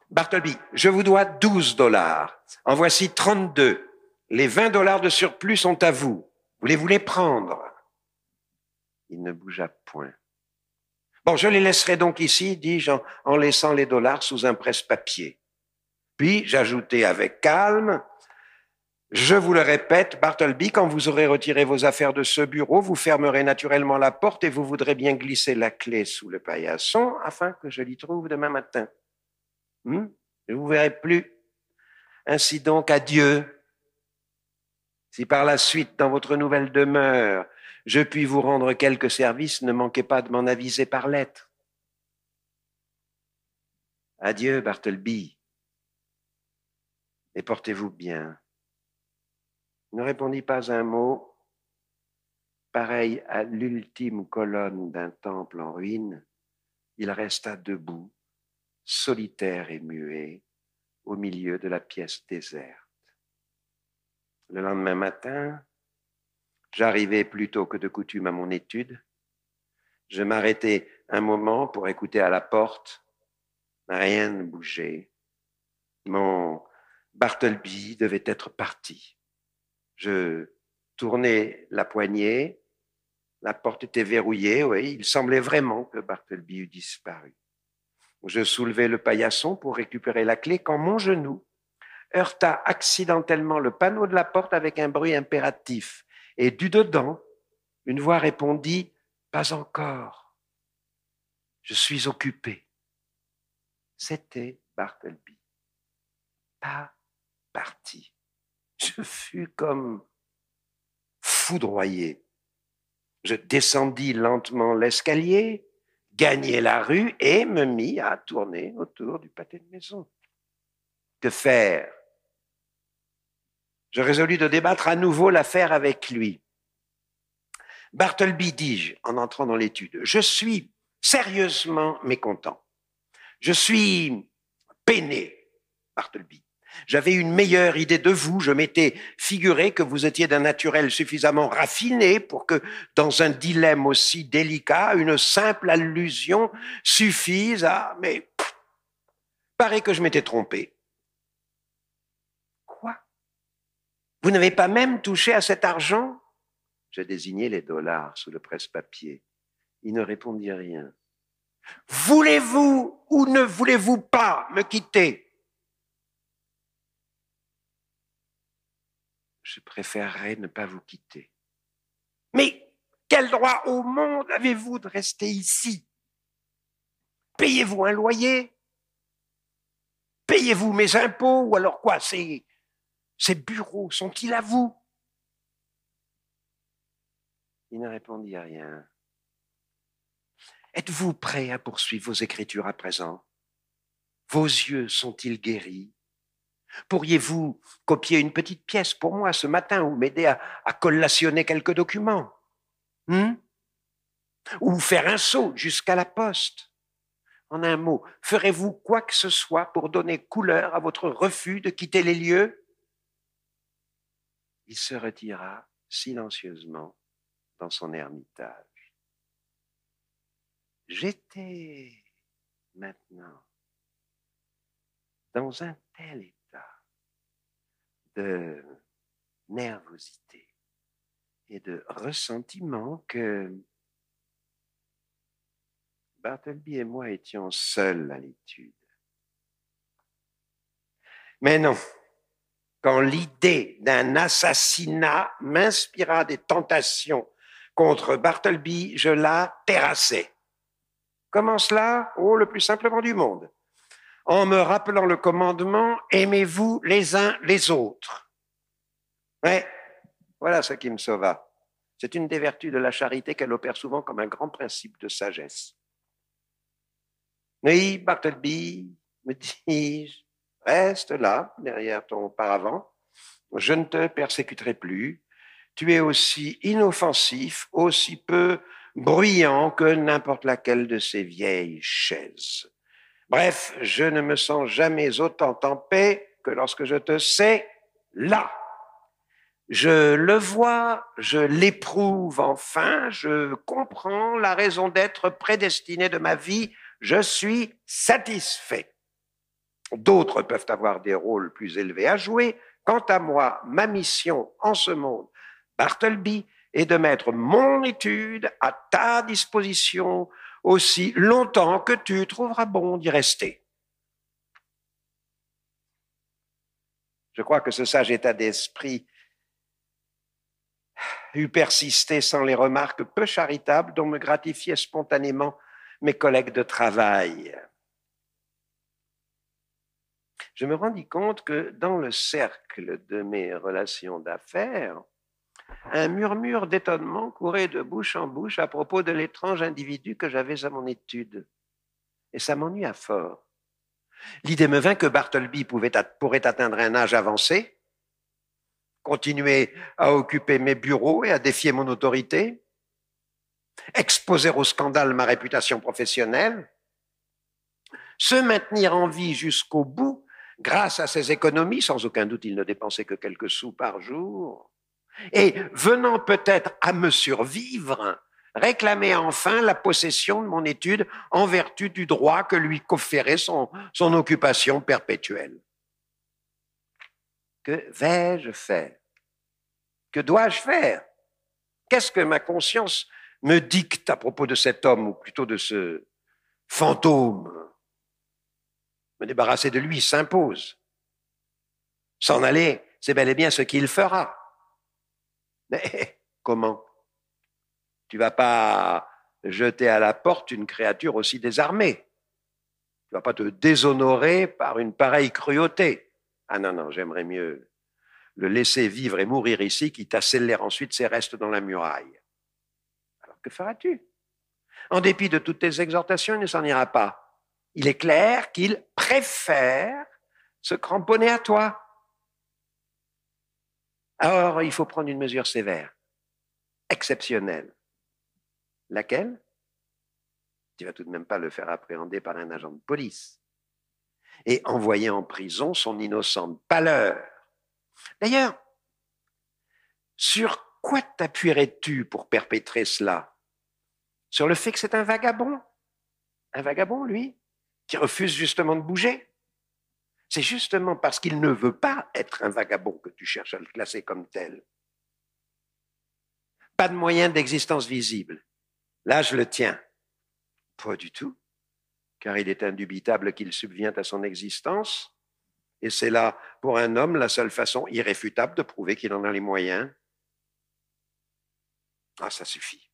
Bartleby, je vous dois 12 $. En voici 32. Les 20 $ de surplus sont à vous. Voulez-vous les prendre? » Il ne bougea point. « Bon, je les laisserai donc ici, dis-je, en laissant les dollars sous un presse-papier. » Puis j'ajoutai avec calme, « Je vous le répète, Bartleby, quand vous aurez retiré vos affaires de ce bureau, vous fermerez naturellement la porte et vous voudrez bien glisser la clé sous le paillasson afin que je l'y trouve demain matin. Je ne vous verrai plus. Ainsi donc, adieu. Si par la suite, dans votre nouvelle demeure, je puis vous rendre quelques services, ne manquez pas de m'en aviser par lettre. Adieu, Bartleby, et portez-vous bien. » Il ne répondit pas un mot. Pareil à l'ultime colonne d'un temple en ruine, il resta debout, solitaire et muet, au milieu de la pièce déserte. Le lendemain matin, j'arrivai plus tôt que de coutume à mon étude. Je m'arrêtai un moment pour écouter à la porte. Rien ne bougeait. Mon Bartleby devait être parti. Je tournai la poignée. La porte était verrouillée, oui. Il semblait vraiment que Bartleby eût disparu. Je soulevai le paillasson pour récupérer la clé quand mon genou heurta accidentellement le panneau de la porte avec un bruit impératif. Et du dedans, une voix répondit « Pas encore. Je suis occupé. » C'était Bartleby. Pas parti. Je fus comme foudroyé. Je descendis lentement l'escalier, gagnai la rue et me mis à tourner autour du pâté de maison. Que faire? Je résolus de débattre à nouveau l'affaire avec lui. Bartleby, dis-je, en entrant dans l'étude, je suis sérieusement mécontent. Je suis peiné, Bartleby. J'avais une meilleure idée de vous. Je m'étais figuré que vous étiez d'un naturel suffisamment raffiné pour que, dans un dilemme aussi délicat, une simple allusion suffise à... Mais paraît que je m'étais trompé. Quoi? Vous n'avez pas même touché à cet argent? Je désignai les dollars sous le presse-papier. Il ne répondit rien. Voulez-vous ou ne voulez-vous pas me quitter? Je préférerais ne pas vous quitter. Mais quel droit au monde avez-vous de rester ici? Payez-vous un loyer? Payez-vous mes impôts? Ou alors quoi? Ces bureaux sont-ils à vous? Il ne répondit à rien. Êtes-vous prêt à poursuivre vos écritures à présent? Vos yeux sont-ils guéris? Pourriez-vous copier une petite pièce pour moi ce matin ou m'aider à collationner quelques documents? Ou faire un saut jusqu'à la poste? En un mot, ferez-vous quoi que ce soit pour donner couleur à votre refus de quitter les lieux? Il se retira silencieusement dans son ermitage. J'étais maintenant dans un tel état de nervosité et de ressentiment que Bartleby et moi étions seuls à l'étude. Mais non, quand l'idée d'un assassinat m'inspira des tentations contre Bartleby, je la terrassai. Comment cela? Oh, le plus simplement du monde. En me rappelant le commandement, aimez-vous les uns les autres. Ouais, voilà ce qui me sauva. C'est une des vertus de la charité qu'elle opère souvent comme un grand principe de sagesse. Oui, Bartleby, me dis-je, reste là, derrière ton paravent. Je ne te persécuterai plus. Tu es aussi inoffensif, aussi peu bruyant que n'importe laquelle de ces vieilles chaises. Bref, je ne me sens jamais autant en paix que lorsque je te sais là. Je le vois, je l'éprouve enfin, je comprends la raison d'être prédestinée de ma vie, je suis satisfait. D'autres peuvent avoir des rôles plus élevés à jouer. Quant à moi, ma mission en ce monde, Bartleby, est de mettre mon étude à ta disposition aussi longtemps que tu trouveras bon d'y rester. Je crois que ce sage état d'esprit eût persisté sans les remarques peu charitables dont me gratifiaient spontanément mes collègues de travail. Je me rendis compte que dans le cercle de mes relations d'affaires, un murmure d'étonnement courait de bouche en bouche à propos de l'étrange individu que j'avais à mon étude. Et ça m'ennuya fort. L'idée me vint que Bartleby pourrait atteindre un âge avancé, continuer à occuper mes bureaux et à défier mon autorité, exposer au scandale ma réputation professionnelle, se maintenir en vie jusqu'au bout grâce à ses économies, sans aucun doute il ne dépensait que quelques sous par jour, et venant peut-être à me survivre, réclamer enfin la possession de mon étude en vertu du droit que lui conférait son occupation perpétuelle. Que vais-je faire? Que dois-je faire? Qu'est-ce que ma conscience me dicte à propos de cet homme, ou plutôt de ce fantôme? Me débarrasser de lui s'impose. S'en aller, c'est bel et bien ce qu'il fera. Mais comment? Tu vas pas jeter à la porte une créature aussi désarmée. Tu vas pas te déshonorer par une pareille cruauté. Ah non, non, j'aimerais mieux le laisser vivre et mourir ici, quitte à sceller ensuite ses restes dans la muraille. Alors que feras-tu? En dépit de toutes tes exhortations, il ne s'en ira pas. Il est clair qu'il préfère se cramponner à toi. Alors, il faut prendre une mesure sévère, exceptionnelle. Laquelle? Tu vas tout de même pas le faire appréhender par un agent de police et envoyer en prison son innocente pâleur. D'ailleurs, sur quoi t'appuierais-tu pour perpétrer cela? Sur le fait que c'est un vagabond? Un vagabond, lui, qui refuse justement de bouger? C'est justement parce qu'il ne veut pas être un vagabond que tu cherches à le classer comme tel. Pas de moyen d'existence visible. Là, je le tiens. Pas du tout, car il est indubitable qu'il subvient à son existence. Et c'est là, pour un homme, la seule façon irréfutable de prouver qu'il en a les moyens. Ah, ça suffit.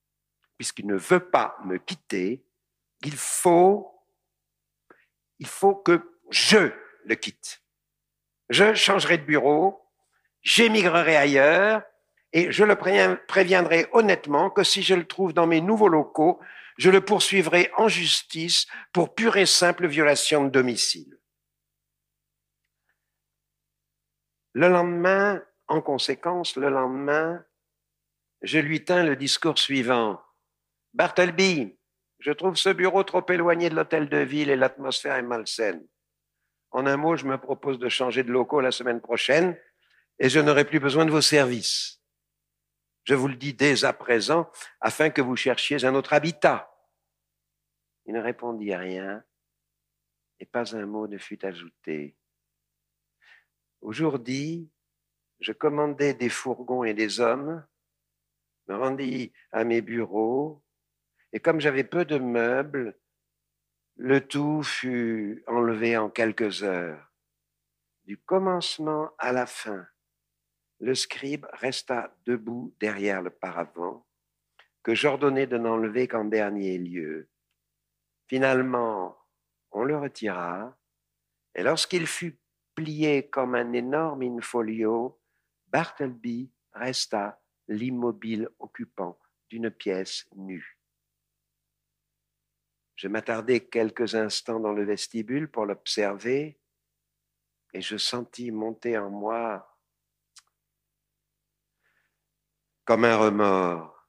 Puisqu'il ne veut pas me quitter, il faut que je le quitte. Je changerai de bureau, j'émigrerai ailleurs, et je le préviendrai honnêtement que si je le trouve dans mes nouveaux locaux, je le poursuivrai en justice pour pure et simple violation de domicile. Le lendemain, en conséquence, le lendemain, je lui tins le discours suivant. « Bartleby, je trouve ce bureau trop éloigné de l'hôtel de ville et l'atmosphère est malsaine. En un mot, je me propose de changer de locaux la semaine prochaine et je n'aurai plus besoin de vos services. Je vous le dis dès à présent afin que vous cherchiez un autre habitat. » Il ne répondit rien et pas un mot ne fut ajouté. Au jour dit, je commandai des fourgons et des hommes, me rendis à mes bureaux et comme j'avais peu de meubles, le tout fut enlevé en quelques heures. Du commencement à la fin, le scribe resta debout derrière le paravent que j'ordonnai de n'enlever qu'en dernier lieu. Finalement, on le retira et lorsqu'il fut plié comme un énorme in-folio, Bartleby resta l'immobile occupant d'une pièce nue. Je m'attardai quelques instants dans le vestibule pour l'observer et je sentis monter en moi comme un remords.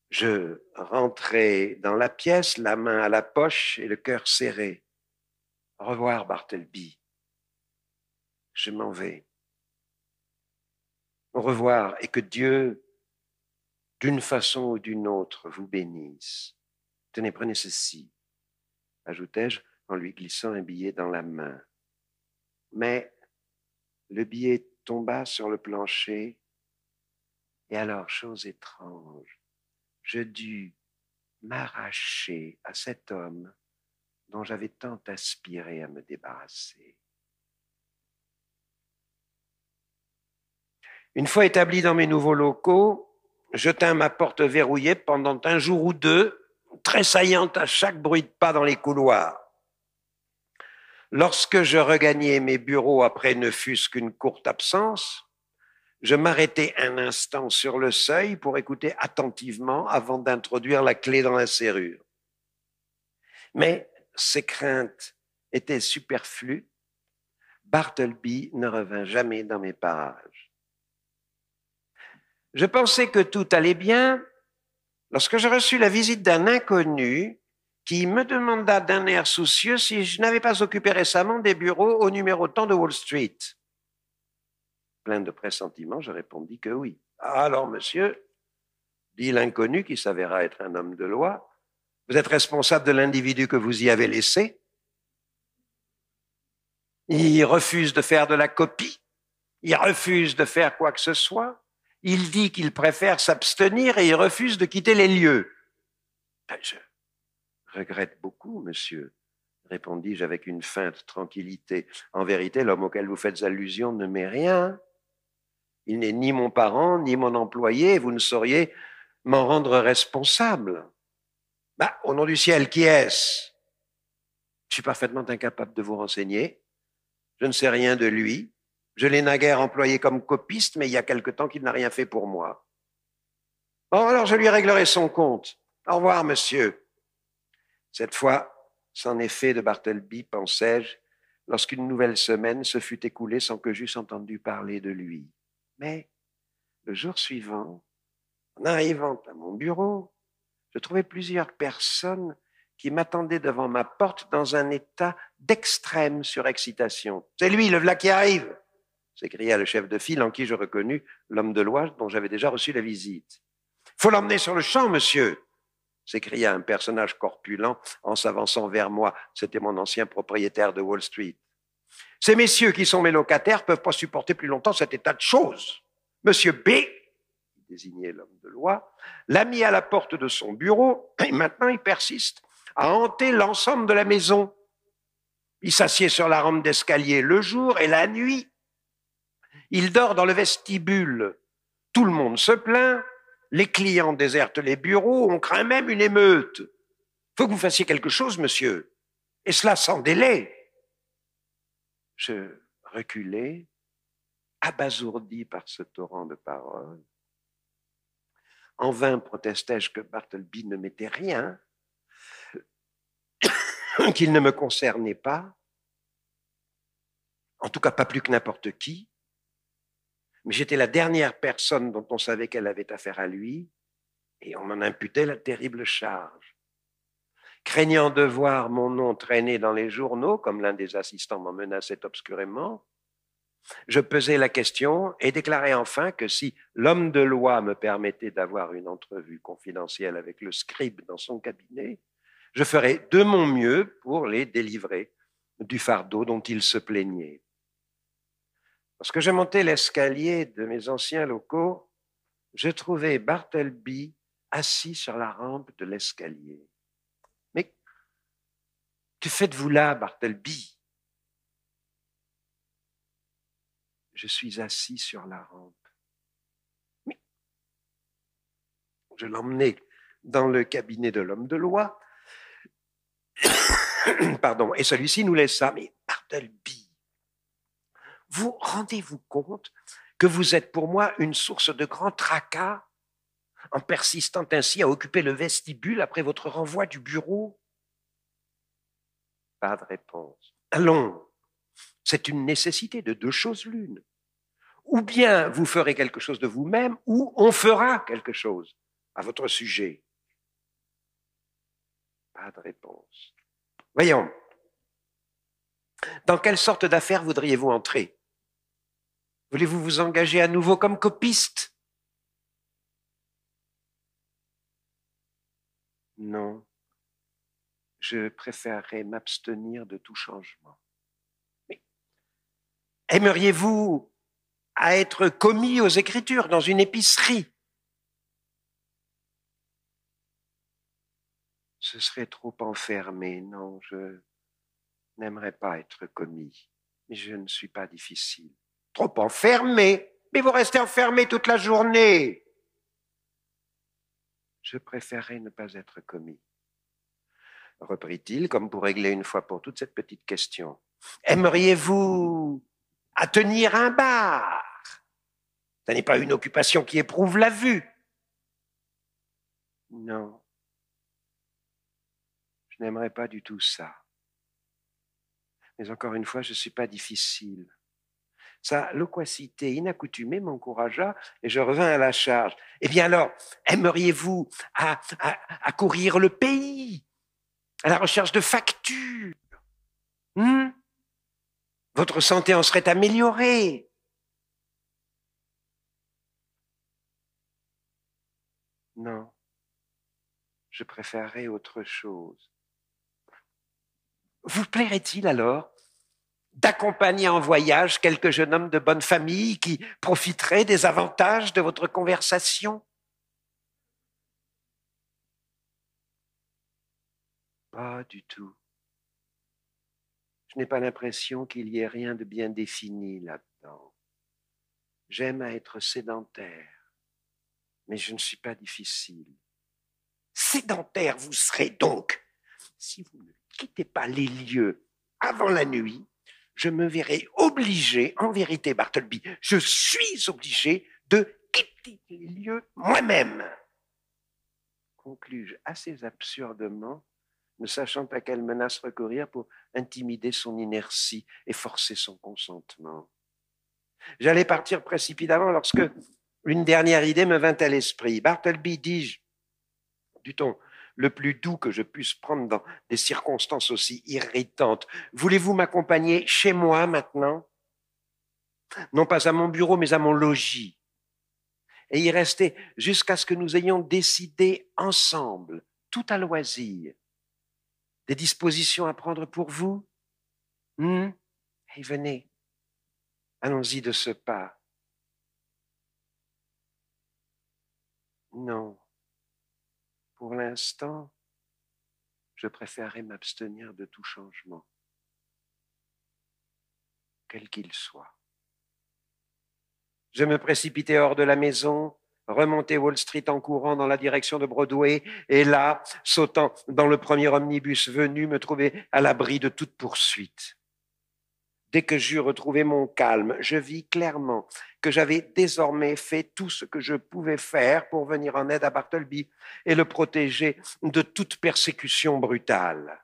Je rentrai dans la pièce, la main à la poche et le cœur serré. « Au revoir, Bartleby. Je m'en vais. Au revoir et que Dieu, d'une façon ou d'une autre, vous bénisse. Tenez, prenez ceci, » ajoutai-je en lui glissant un billet dans la main. Mais le billet tomba sur le plancher et alors, chose étrange, je dus m'arracher à cet homme dont j'avais tant aspiré à me débarrasser. Une fois établi dans mes nouveaux locaux, je tins ma porte verrouillée pendant un jour ou deux, tressaillant à chaque bruit de pas dans les couloirs. Lorsque je regagnai mes bureaux après ne fût-ce qu'une courte absence, je m'arrêtai un instant sur le seuil pour écouter attentivement avant d'introduire la clé dans la serrure. Mais ces craintes étaient superflues. Bartleby ne revint jamais dans mes parages. Je pensais que tout allait bien lorsque je reçus la visite d'un inconnu qui me demanda d'un air soucieux si je n'avais pas occupé récemment des bureaux au numéro tant de Wall Street. Plein de pressentiments, je répondis que oui. « Alors, monsieur, dit l'inconnu qui s'avéra être un homme de loi, vous êtes responsable de l'individu que vous y avez laissé. Il refuse de faire de la copie, il refuse de faire quoi que ce soit. Il dit qu'il préfère s'abstenir et il refuse de quitter les lieux. » « Je regrette beaucoup, monsieur, » répondis-je avec une feinte tranquillité. « En vérité, l'homme auquel vous faites allusion ne m'est rien. Il n'est ni mon parent, ni mon employé, et vous ne sauriez m'en rendre responsable. » « Au nom du ciel, qui est-ce ? Je suis parfaitement incapable de vous renseigner. Je ne sais rien de lui. Je l'ai naguère employé comme copiste, mais il y a quelque temps qu'il n'a rien fait pour moi. Bon, alors je lui réglerai son compte. Au revoir, monsieur. Cette fois, c'en est fait de Bartleby, pensai-je, lorsqu'une nouvelle semaine se fut écoulée sans que j'eusse entendu parler de lui. Mais le jour suivant, en arrivant à mon bureau, je trouvai plusieurs personnes qui m'attendaient devant ma porte dans un état d'extrême surexcitation. « C'est lui, le v'là qui arrive !» s'écria le chef de file en qui je reconnus l'homme de loi dont j'avais déjà reçu la visite. « Faut l'emmener sur le champ, monsieur !» s'écria un personnage corpulent en s'avançant vers moi. C'était mon ancien propriétaire de Wall Street. « Ces messieurs qui sont mes locataires peuvent pas supporter plus longtemps cet état de choses. Monsieur B, désignait l'homme de loi, l'a mis à la porte de son bureau, et maintenant il persiste à hanter l'ensemble de la maison. Il s'assied sur la rampe d'escalier le jour et la nuit. Il dort dans le vestibule. Tout le monde se plaint. Les clients désertent les bureaux. On craint même une émeute. Faut que vous fassiez quelque chose, monsieur. Et cela sans délai. Je reculai, abasourdi par ce torrent de paroles. En vain protestai-je que Bartleby ne m'était rien, qu'il ne me concernait pas, en tout cas pas plus que n'importe qui, mais j'étais la dernière personne dont on savait qu'elle avait affaire à lui, et on m'en imputait la terrible charge. Craignant de voir mon nom traîner dans les journaux, comme l'un des assistants m'en menaçait obscurément, je pesai la question et déclarai enfin que si l'homme de loi me permettait d'avoir une entrevue confidentielle avec le scribe dans son cabinet, je ferais de mon mieux pour les délivrer du fardeau dont ils se plaignaient. Lorsque je montais l'escalier de mes anciens locaux, je trouvai Bartleby assis sur la rampe de l'escalier. « Mais que faites-vous là, Bartleby ?» Je suis assis sur la rampe. Mais je l'emmenai dans le cabinet de l'homme de loi. Pardon, et celui-ci nous laissa. Mais Bartleby, vous rendez-vous compte que vous êtes pour moi une source de grand tracas en persistant ainsi à occuper le vestibule après votre renvoi du bureau? Pas de réponse. Allons, c'est une nécessité de deux choses l'une. Ou bien vous ferez quelque chose de vous-même, ou on fera quelque chose à votre sujet. Pas de réponse. Voyons, dans quelle sorte d'affaires voudriez-vous entrer? Voulez-vous vous engager à nouveau comme copiste? Non, je préférerais m'abstenir de tout changement. Mais aimeriez-vous à être commis aux Écritures dans une épicerie? Ce serait trop enfermé. Non, je n'aimerais pas être commis. Mais je ne suis pas difficile. Trop enfermé? Mais vous restez enfermé toute la journée. Je préférerais ne pas être commis. Reprit-il, comme pour régler une fois pour toutes cette petite question. Aimeriez-vous à tenir un bar? Ce n'est pas une occupation qui éprouve la vue. Non. Je n'aimerais pas du tout ça. Mais encore une fois, je ne suis pas difficile. Sa loquacité inaccoutumée m'encouragea et je revins à la charge. Eh bien alors, aimeriez-vous à courir le pays, à la recherche de factures? Votre santé en serait améliorée. Non, je préférerais autre chose. Vous plairait-il alors d'accompagner en voyage quelques jeunes hommes de bonne famille qui profiteraient des avantages de votre conversation? Pas du tout. Je n'ai pas l'impression qu'il y ait rien de bien défini là-dedans. J'aime à être sédentaire, mais je ne suis pas difficile. Sédentaire vous serez donc si vous ne quittez pas les lieux avant la nuit. Je me verrai obligé, en vérité, Bartleby, je suis obligé de quitter les lieux moi-même. Conclus-je assez absurdement, ne sachant à quelle menace recourir pour intimider son inertie et forcer son consentement. J'allais partir précipitamment lorsque une dernière idée me vint à l'esprit. Bartleby, dis-je, du ton le plus doux que je puisse prendre dans des circonstances aussi irritantes. Voulez-vous m'accompagner chez moi maintenant? Non pas à mon bureau, mais à mon logis. Et y rester jusqu'à ce que nous ayons décidé ensemble, tout à loisir, des dispositions à prendre pour vous? Et venez, allons-y de ce pas. Non. Pour l'instant, je préférerais m'abstenir de tout changement, quel qu'il soit. Je me précipitai hors de la maison, remontai Wall Street en courant dans la direction de Broadway, et là, sautant dans le premier omnibus venu, me trouvai à l'abri de toute poursuite. Dès que j'eus retrouvé mon calme, je vis clairement que j'avais désormais fait tout ce que je pouvais faire pour venir en aide à Bartleby et le protéger de toute persécution brutale.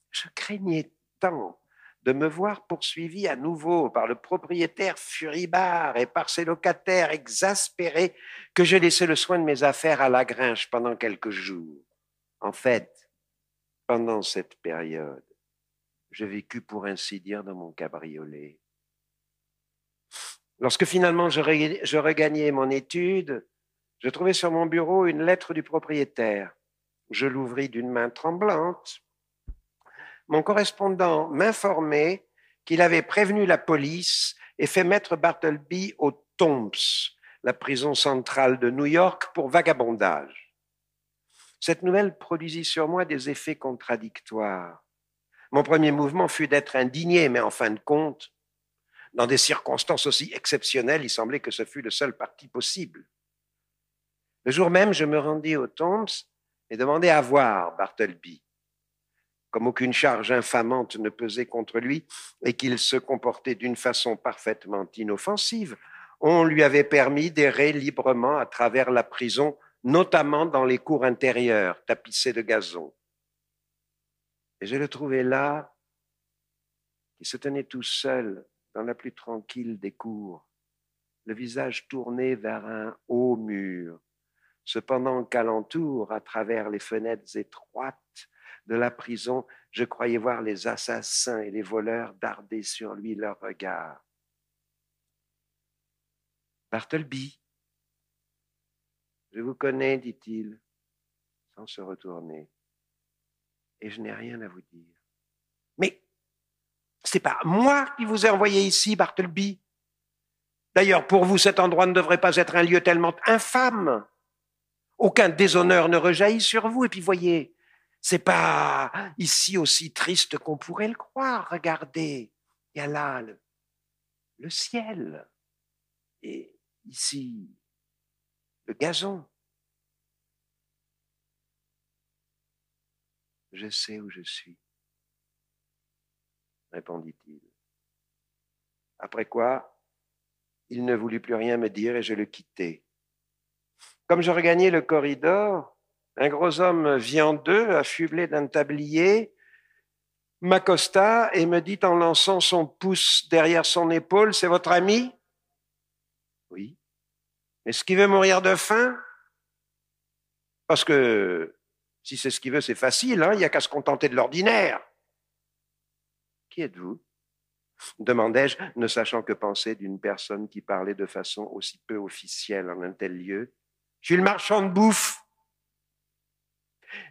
Je craignais tant de me voir poursuivi à nouveau par le propriétaire furibard et par ses locataires exaspérés que j'ai laissé le soin de mes affaires à Lagrange pendant quelques jours. En fait, pendant cette période, je vécus pour ainsi dire dans mon cabriolet. Lorsque finalement je regagnai mon étude, je trouvai sur mon bureau une lettre du propriétaire. Je l'ouvris d'une main tremblante. Mon correspondant m'informait qu'il avait prévenu la police et fait mettre Bartleby au Tombs, la prison centrale de New York, pour vagabondage. Cette nouvelle produisit sur moi des effets contradictoires. Mon premier mouvement fut d'être indigné, mais en fin de compte, dans des circonstances aussi exceptionnelles, il semblait que ce fût le seul parti possible. Le jour même, je me rendis au Tombs et demandai à voir Bartleby. Comme aucune charge infamante ne pesait contre lui et qu'il se comportait d'une façon parfaitement inoffensive, on lui avait permis d'errer librement à travers la prison, notamment dans les cours intérieures, tapissées de gazon. Et je le trouvais là, qui se tenait tout seul dans la plus tranquille des cours, le visage tourné vers un haut mur, cependant qu'alentour, à travers les fenêtres étroites de la prison, je croyais voir les assassins et les voleurs darder sur lui leurs regards. « Bartleby, je vous connais, dit-il, sans se retourner, et je n'ai rien à vous dire. »« Mais c'est pas moi qui vous ai envoyé ici, Bartleby. D'ailleurs, pour vous, cet endroit ne devrait pas être un lieu tellement infâme. Aucun déshonneur ne rejaillit sur vous. Et puis, voyez, c'est pas ici aussi triste qu'on pourrait le croire. Regardez, il y a là le ciel. Et ici, le gazon. Je sais où je suis, répondit-il. Après quoi, il ne voulut plus rien me dire et je le quittai. Comme je regagnais le corridor, un gros homme viandeux, affublé d'un tablier, m'accosta et me dit en lançant son pouce derrière son épaule, « C'est votre ami ?»« Oui. »« Est-ce qu'il veut mourir de faim ?»« Parce que si c'est ce qu'il veut, c'est facile, hein, il n'y a qu'à se contenter de l'ordinaire. »« Qui êtes-vous » demandai-je, ne sachant que penser d'une personne qui parlait de façon aussi peu officielle en un tel lieu. « Je suis le marchand de bouffe.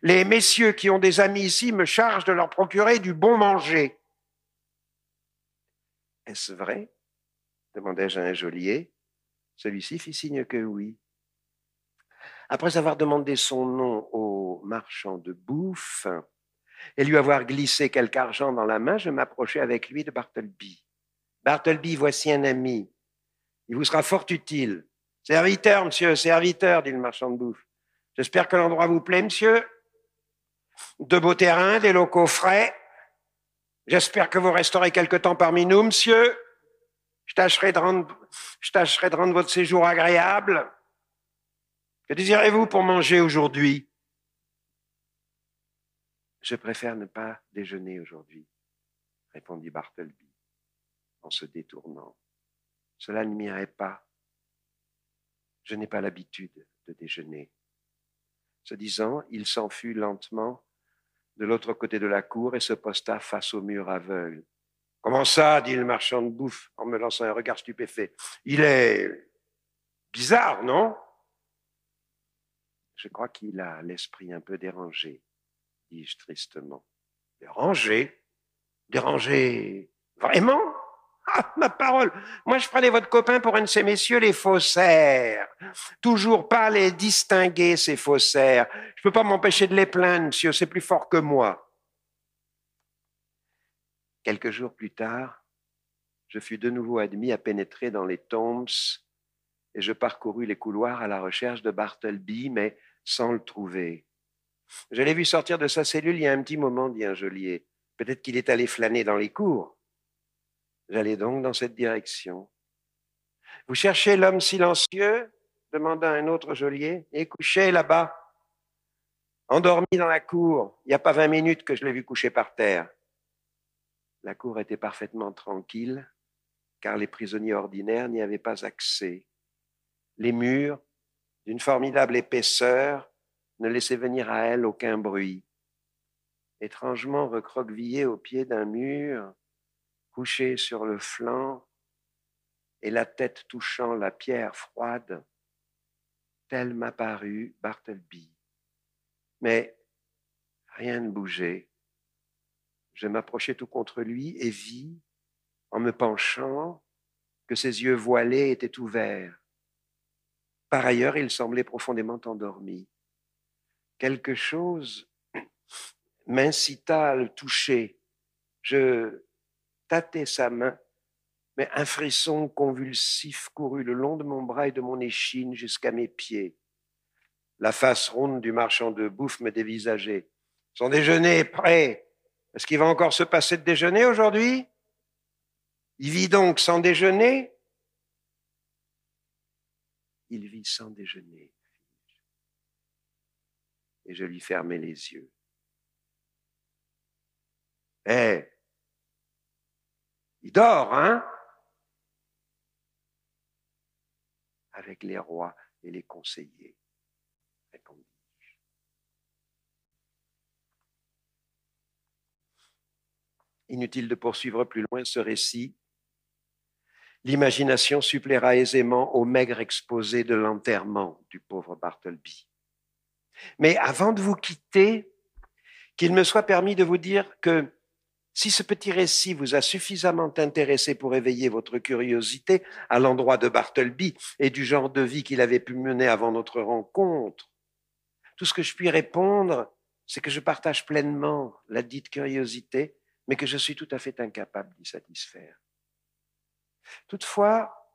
Les messieurs qui ont des amis ici me chargent de leur procurer du bon manger. »« Est-ce vrai ?» demandai-je à un geôlier. Celui-ci fit signe que oui. Après avoir demandé son nom au marchand de bouffe et lui avoir glissé quelque argent dans la main, je m'approchai avec lui de Bartleby. « Bartleby, voici un ami. Il vous sera fort utile. »« Serviteur, monsieur, serviteur, dit le marchand de bouffe. J'espère que l'endroit vous plaît, monsieur. De beaux terrains, des locaux frais. J'espère que vous resterez quelque temps parmi nous, monsieur. Je tâcherai de rendre votre séjour agréable. Que désirez-vous pour manger aujourd'hui ? » « Je préfère ne pas déjeuner aujourd'hui, » répondit Bartleby en se détournant. « Cela ne m'irait pas. Je n'ai pas l'habitude de déjeuner. » Ce disant, il s'enfuit lentement de l'autre côté de la cour et se posta face au mur aveugle. « Comment ça ?» dit le marchand de bouffe en me lançant un regard stupéfait. « Il est bizarre, non ?» « Je crois qu'il a l'esprit un peu dérangé, » dis-je tristement. « Dérangé ? Dérangé vraiment ? Ah, ma parole, moi je prenais votre copain pour un de ces messieurs, les faussaires. Toujours pas les distinguer, ces faussaires. Je peux pas m'empêcher de les plaindre, monsieur, c'est plus fort que moi. Quelques jours plus tard, je fus de nouveau admis à pénétrer dans les Tombs et je parcourus les couloirs à la recherche de Bartleby, mais sans le trouver. Je l'ai vu sortir de sa cellule il y a un petit moment, dit un geôlier. Peut-être qu'il est allé flâner dans les cours. J'allais donc dans cette direction. Vous cherchez l'homme silencieux demanda un autre geôlier. Et couché là-bas, endormi dans la cour. Il n'y a pas 20 minutes que je l'ai vu couché par terre. La cour était parfaitement tranquille, car les prisonniers ordinaires n'y avaient pas accès. Les murs, d'une formidable épaisseur, ne laissaient venir à elle aucun bruit. Étrangement recroquevillé au pied d'un mur, couché sur le flanc et la tête touchant la pierre froide, tel m'apparut Bartleby. Mais rien ne bougeait. Je m'approchai tout contre lui et vis, en me penchant, que ses yeux voilés étaient ouverts. Par ailleurs, il semblait profondément endormi. Quelque chose m'incita à le toucher. Je tâtai sa main, mais un frisson convulsif courut le long de mon bras et de mon échine jusqu'à mes pieds. La face ronde du marchand de bouffe me dévisageait. Son déjeuner est prêt. Est-ce qu'il va encore se passer de déjeuner aujourd'hui? Il vit donc sans déjeuner? Il vit sans déjeuner. Et je lui fermai les yeux. Eh, il dort, hein? Avec les rois et les conseillers, répondis-je. Inutile de poursuivre plus loin ce récit. L'imagination suppléera aisément au maigre exposé de l'enterrement du pauvre Bartleby. Mais avant de vous quitter, qu'il me soit permis de vous dire que si ce petit récit vous a suffisamment intéressé pour éveiller votre curiosité à l'endroit de Bartleby et du genre de vie qu'il avait pu mener avant notre rencontre, tout ce que je puis répondre, c'est que je partage pleinement la dite curiosité, mais que je suis tout à fait incapable d'y satisfaire. Toutefois,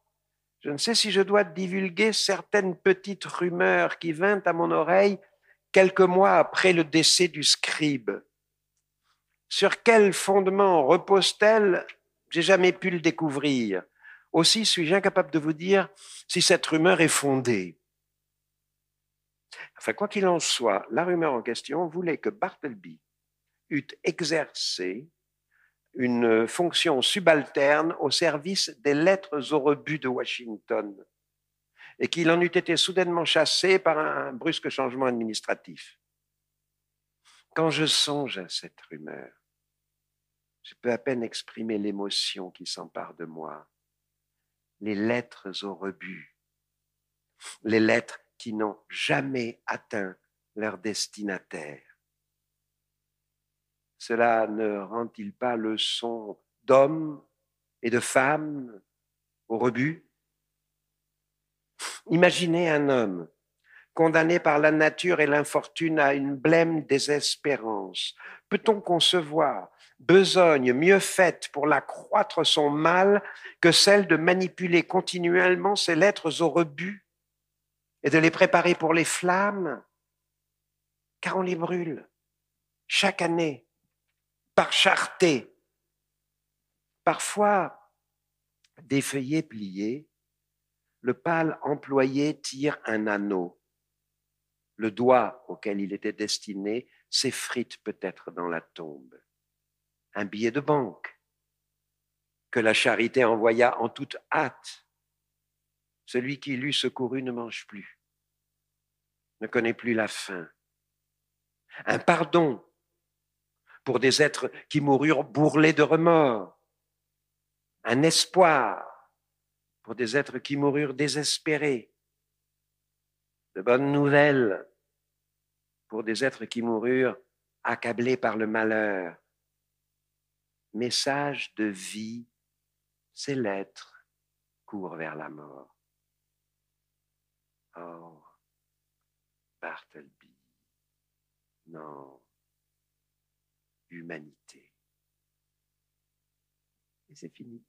je ne sais si je dois divulguer certaines petites rumeurs qui vinrent à mon oreille quelques mois après le décès du scribe. Sur quel fondement repose-t-elle? J'ai jamais pu le découvrir. Aussi suis-je incapable de vous dire si cette rumeur est fondée. Enfin, quoi qu'il en soit, la rumeur en question voulait que Bartleby eût exercé une fonction subalterne au service des lettres au rebut de Washington et qu'il en eût été soudainement chassé par un brusque changement administratif. Quand je songe à cette rumeur, je peux à peine exprimer l'émotion qui s'empare de moi. Les lettres au rebut, les lettres qui n'ont jamais atteint leur destinataire. Cela ne rend-il pas leçon d'hommes et de femmes au rebut? Imaginez un homme condamné par la nature et l'infortune à une blême désespérance. Peut-on concevoir besogne mieux faite pour l'accroître son mal que celle de manipuler continuellement ses lettres au rebut et de les préparer pour les flammes? Car on les brûle chaque année par charretée. Parfois, défeuillé, plié, le pâle employé tire un anneau. Le doigt auquel il était destiné s'effrite peut-être dans la tombe. Un billet de banque que la charité envoya en toute hâte. Celui qui l'eut secouru ne mange plus, ne connaît plus la faim. Un pardon pour des êtres qui moururent bourrelés de remords. Un espoir pour des êtres qui moururent désespérés. De bonnes nouvelles pour des êtres qui moururent accablés par le malheur. Message de vie Ces lettres courent vers la mort. Oh, Bartleby, non, humanité. Et c'est fini.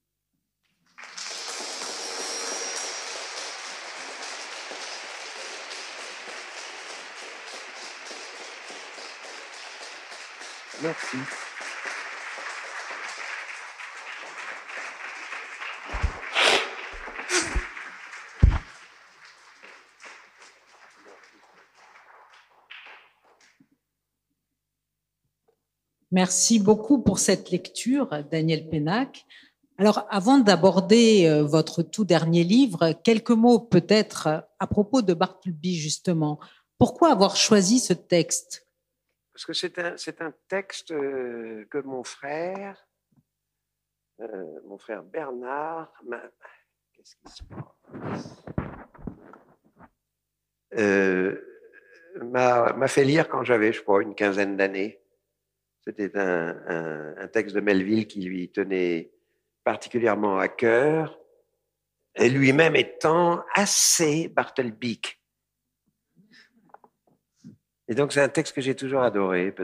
Merci. Merci beaucoup pour cette lecture, Daniel Pénac. Alors, avant d'aborder votre tout dernier livre, quelques mots peut-être à propos de Bartleby, justement. Pourquoi avoir choisi ce texte? Parce que c'est un texte que mon frère Bernard, qu'est-ce qui se passe, m'a fait lire quand j'avais, je crois, une quinzaine d'années. C'était un texte de Melville qui lui tenait particulièrement à cœur, et lui-même étant assez Bartlebyque. Et donc c'est un texte que j'ai toujours adoré,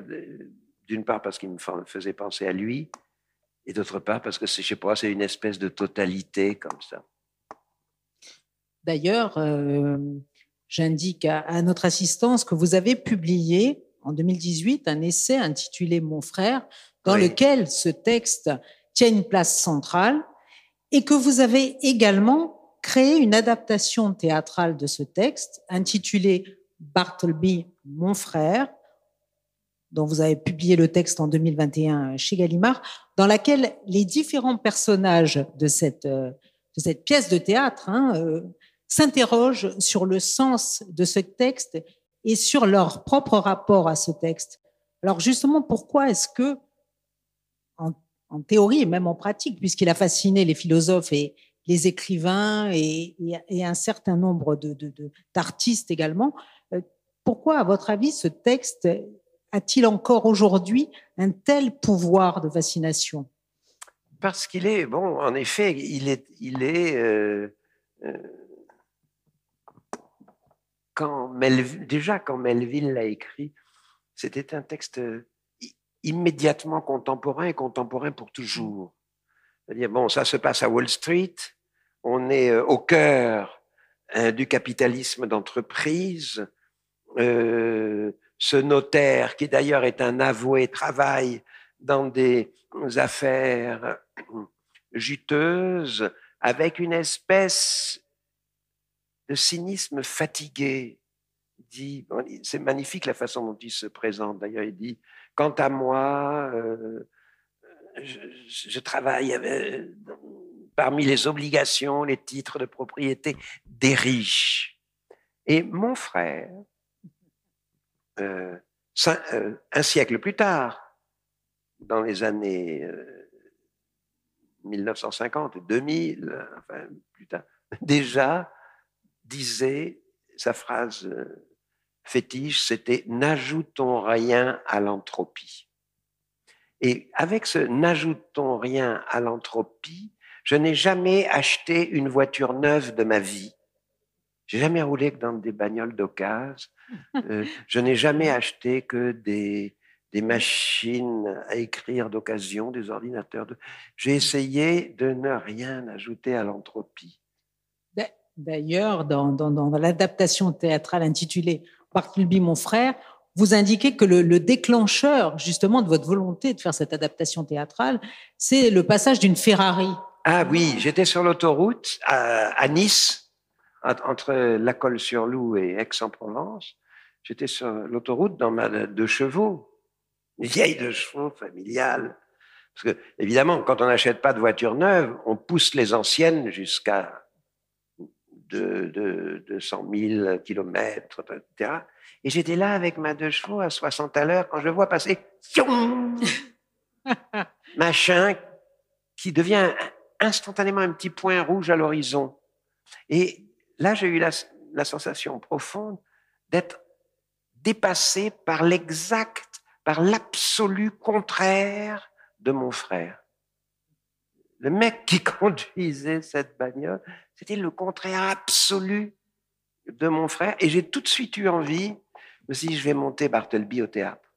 d'une part parce qu'il me faisait penser à lui, et d'autre part parce que je sais pas, c'est une espèce de totalité comme ça. D'ailleurs, j'indique à notre assistance que vous avez publié en 2018 un essai intitulé Mon frère, dans lequel ce texte tient une place centrale, et que vous avez également créé une adaptation théâtrale de ce texte intitulée Bartleby, mon frère, dont vous avez publié le texte en 2021 chez Gallimard, dans laquelle les différents personnages de cette pièce de théâtre s'interrogent sur le sens de ce texte et sur leur propre rapport à ce texte. Alors justement, pourquoi est-ce que, en théorie et même en pratique, puisqu'il a fasciné les philosophes et les écrivains et un certain nombre d'artistes également, pourquoi, à votre avis, ce texte a-t-il encore aujourd'hui un tel pouvoir de fascination? Parce qu'il est, bon, en effet, quand Melville l'a écrit, c'était un texte immédiatement contemporain et contemporain pour toujours. C'est-à-dire, bon, ça se passe à Wall Street, on est au cœur du capitalisme d'entreprise. Ce notaire, qui d'ailleurs est un avoué, travaille dans des affaires juteuses avec une espèce de cynisme fatigué. Dit, c'est magnifique la façon dont il se présente. D'ailleurs, il dit, quant à moi, je travaille parmi les obligations, les titres de propriété des riches. Et mon frère, un siècle plus tard, dans les années 1950, 2000, enfin plus tard, déjà disait, sa phrase fétiche, c'était « n'ajoutons rien à l'entropie ». Et avec ce « n'ajoutons rien à l'entropie », je n'ai jamais acheté une voiture neuve de ma vie. J'ai jamais roulé que dans des bagnoles d'occasion. Je n'ai jamais acheté que des machines à écrire d'occasion, des ordinateurs. J'ai essayé de ne rien ajouter à l'entropie. D'ailleurs, dans l'adaptation théâtrale intitulée Bartleby, mon frère, vous indiquez que le déclencheur, justement, de votre volonté de faire cette adaptation théâtrale, c'est le passage d'une Ferrari. Ah oui, j'étais sur l'autoroute à Nice, entre La Colle-sur-Loup et Aix-en-Provence. J'étais sur l'autoroute dans ma 2 chevaux, une vieille 2 chevaux familiale. Parce que, évidemment, quand on n'achète pas de voiture neuve, on pousse les anciennes jusqu'à 200 000 kilomètres, etc. Et j'étais là avec ma 2 chevaux à 60 à l'heure quand je vois passer machin qui devient instantanément un petit point rouge à l'horizon. Et là, j'ai eu la sensation profonde d'être dépassé par l'exact, par l'absolu contraire de mon frère. Le mec qui conduisait cette bagnole, c'était le contraire absolu de mon frère. Et j'ai tout de suite eu envie, je me suis dit, je vais monter Bartleby au théâtre.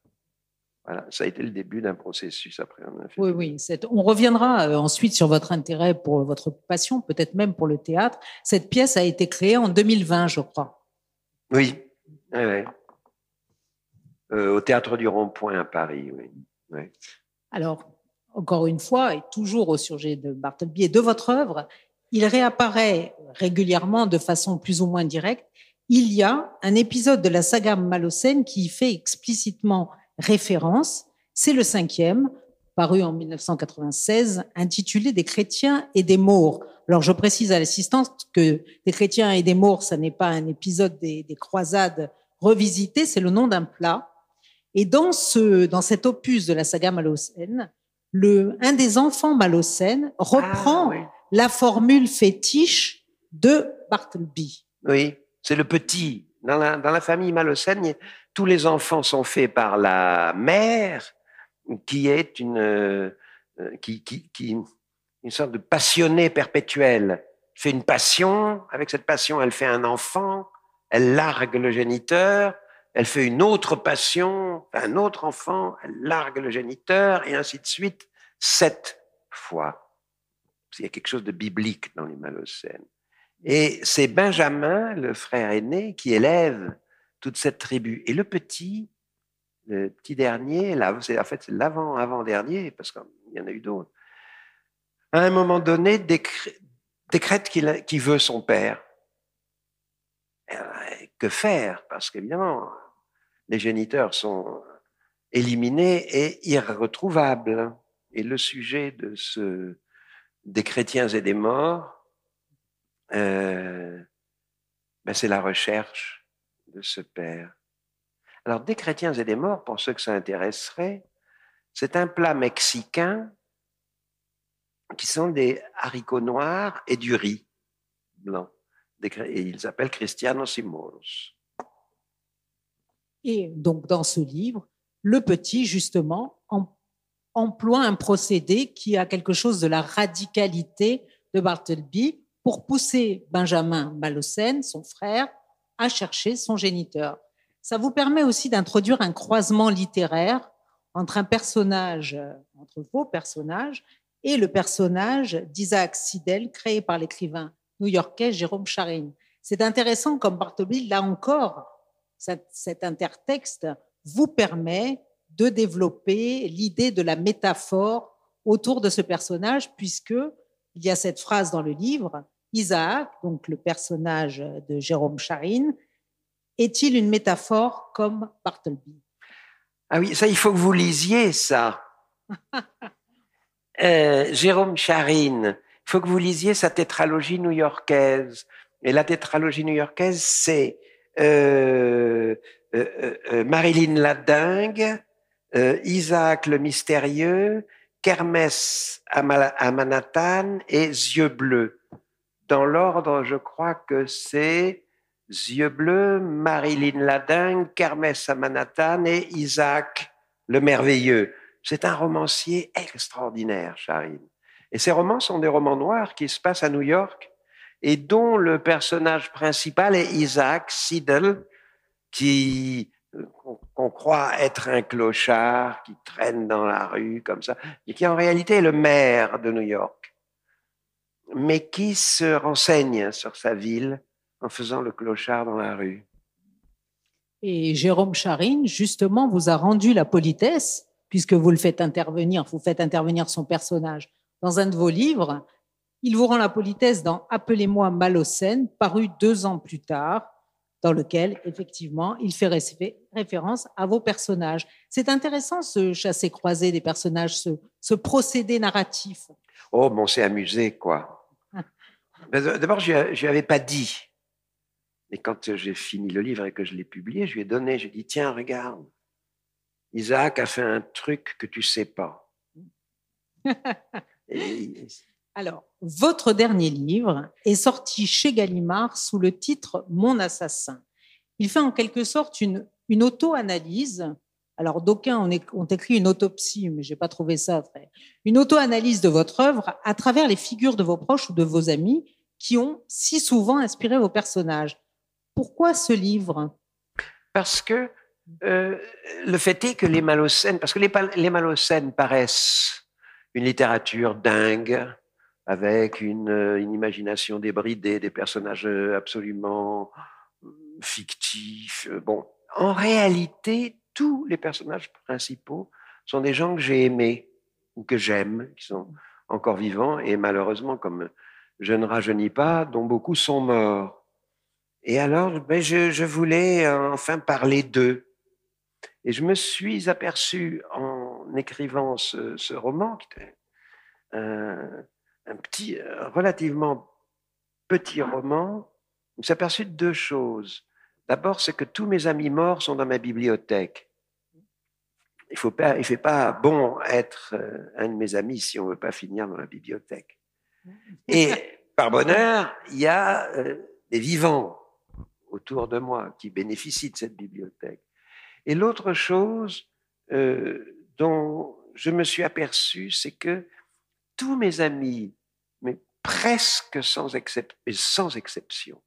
Voilà, ça a été le début d'un processus. Après, oui. On reviendra ensuite sur votre intérêt pour votre passion, peut-être même pour le théâtre. Cette pièce a été créée en 2020, je crois. Oui. Au Théâtre du Rond-Point à Paris, oui. Alors, encore une fois, et toujours au sujet de Bartleby et de votre œuvre, il réapparaît régulièrement de façon plus ou moins directe. Il y a un épisode de la saga Malocène qui y fait explicitement référence. C'est le 5e, paru en 1996, intitulé « Des chrétiens et des Maures ». Alors, je précise à l'assistante que « Des chrétiens et des Maures », ça n'est pas un épisode des croisades revisité, c'est le nom d'un plat. Et dans cet opus de la saga Malocène, un des enfants Malocène reprend la formule fétiche de Bartleby. Oui, c'est le petit. Dans la famille Malocène, tous les enfants sont faits par la mère, qui est une sorte de passionnée perpétuelle. Elle fait une passion, avec cette passion, elle fait un enfant, elle largue le géniteur, elle fait une autre passion, un autre enfant, elle largue le géniteur, et ainsi de suite, 7 fois. Il y a quelque chose de biblique dans les Malocènes. Et c'est Benjamin, le frère aîné, qui élève toute cette tribu. Et le petit dernier, là, c'est l'avant-dernier, parce qu'il y en a eu d'autres, à un moment donné, décrète qu'il veut son père. Que faire? Parce qu'évidemment, les géniteurs sont éliminés et irretrouvables. Et le sujet des chrétiens et des morts, c'est la recherche de ce père. Alors, des chrétiens et des morts, pour ceux que ça intéresserait, c'est un plat mexicain qui sont des haricots noirs et du riz blanc. Et ils s'appellent Cristianos y Moros. Et donc, dans ce livre, le petit, justement, emploie un procédé qui a quelque chose de la radicalité de Bartleby pour pousser Benjamin Malocène, son frère, à chercher son géniteur. Ça vous permet aussi d'introduire un croisement littéraire entre vos personnages et le personnage d'Isaac Sidel, créé par l'écrivain new-yorkais Jérôme Charine. C'est intéressant comme Bartleby, là encore, cet intertexte vous permet de développer l'idée de la métaphore autour de ce personnage, puisque il y a cette phrase dans le livre, Isaac, donc le personnage de Jérôme Charine, est-il une métaphore comme Bartleby? Ah oui, ça, il faut que vous lisiez ça. Jérôme Charine, il faut que vous lisiez sa tétralogie new-yorkaise. Et la tétralogie new-yorkaise, c'est Marilyn la dingue, Isaac le mystérieux, Kermès à Manhattan et Yeux bleus. Dans l'ordre, je crois que c'est Yeux bleus, Marilyn la dingue, Kermès à Manhattan et Isaac le merveilleux. C'est un romancier extraordinaire, Charine. Et ces romans sont des romans noirs qui se passent à New York et dont le personnage principal est Isaac Sidel, qu'on croit être un clochard qui traîne dans la rue comme ça, et qui en réalité est le maire de New York, mais qui se renseigne sur sa ville en faisant le clochard dans la rue. Et Jérôme Charine, justement, vous a rendu la politesse, puisque vous faites intervenir son personnage dans un de vos livres. Il vous rend la politesse dans « Appelez-moi Malocène », paru 2 ans plus tard, dans lequel, effectivement, il fait référence à vos personnages. C'est intéressant, ce chassé-croisé des personnages, ce procédé narratif. Oh, bon, on s'est amusé, quoi. D'abord, je lui avais pas dit. Et quand j'ai fini le livre et que je l'ai publié, je lui ai donné, j'ai dit, tiens, regarde, Isaac a fait un truc que tu sais pas. Alors, votre dernier livre est sorti chez Gallimard sous le titre « Mon assassin ». Il fait en quelque sorte une auto-analyse Alors, d'aucuns ont écrit une autopsie, mais j'ai pas trouvé ça vrai. Une auto-analyse de votre œuvre à travers les figures de vos proches ou de vos amis qui ont si souvent inspiré vos personnages. Pourquoi ce livre? Parce que le fait est que les Malocènes, parce que les Malocènes paraissent une littérature dingue, avec une imagination débridée, des personnages absolument fictifs. Bon, en réalité, tous les personnages principaux sont des gens que j'ai aimés ou que j'aime, qui sont encore vivants, et malheureusement, comme je ne rajeunis pas, dont beaucoup sont morts. Et alors, je voulais enfin parler d'eux. Et je me suis aperçu en écrivant ce roman, qui était un petit, relativement petit roman, je me suis aperçu de deux choses. D'abord, c'est que tous mes amis morts sont dans ma bibliothèque. Il ne fait pas bon être un de mes amis si on ne veut pas finir dans la bibliothèque. Et par bonheur, il y a des vivants autour de moi qui bénéficient de cette bibliothèque. Et l'autre chose dont je me suis aperçu, c'est que tous mes amis, mais presque sans exception,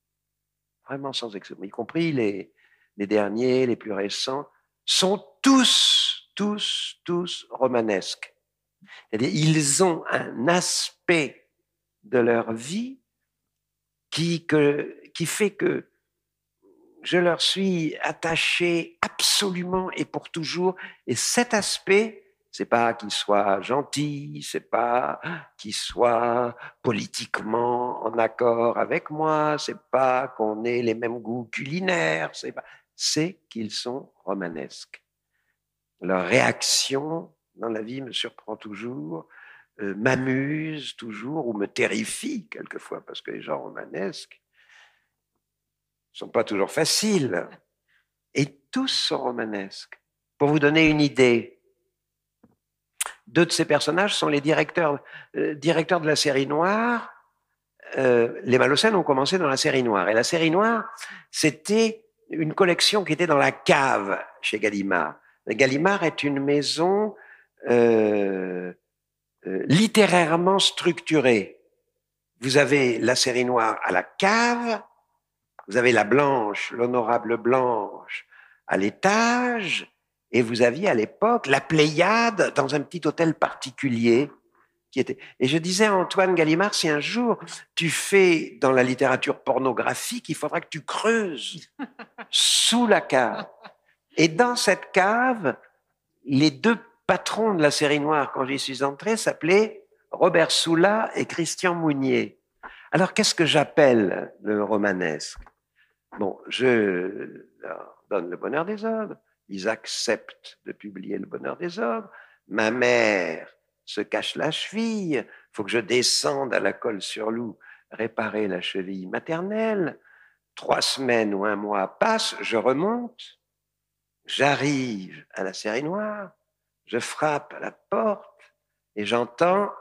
vraiment sans exception, y compris les derniers, les plus récents, sont tous romanesques. C'est-à-dire, ils ont un aspect de leur vie qui fait que je leur suis attaché absolument et pour toujours. Et cet aspect, c'est pas qu'il soit gentil, c'est pas qu'il soit politiquement en accord avec moi, c'est pas qu'on ait les mêmes goûts culinaires, c'est qu'ils sont romanesques. Leur réaction dans la vie me surprend toujours, m'amuse toujours ou me terrifie quelquefois, parce que les gens romanesques ne sont pas toujours faciles. Et tous sont romanesques. Pour vous donner une idée, deux de ces personnages sont les directeurs de la série noire. Les Malocènes ont commencé dans la série noire. Et la série noire, c'était une collection qui était dans la cave chez Gallimard. Gallimard est une maison littérairement structurée. Vous avez la série noire à la cave, vous avez la Blanche, l'honorable Blanche, à l'étage, et vous aviez à l'époque la Pléiade dans un petit hôtel particulier. Et je disais à Antoine Gallimard, si un jour tu fais dans la littérature pornographique, il faudra que tu creuses sous la cave. Et dans cette cave, les deux patrons de la série noire, quand j'y suis entré, s'appelaient Robert Soula et Christian Mounier. Alors, qu'est-ce que j'appelle le romanesque? Bon, je leur donne Le Bonheur des Ogres. Ils acceptent de publier Le Bonheur des Ogres. Ma mère se cache la cheville. Il faut que je descende à la Colle-sur-Loup réparer la cheville maternelle. 3 semaines ou 1 mois passent, je remonte. J'arrive à la série noire. Je frappe à la porte et j'entends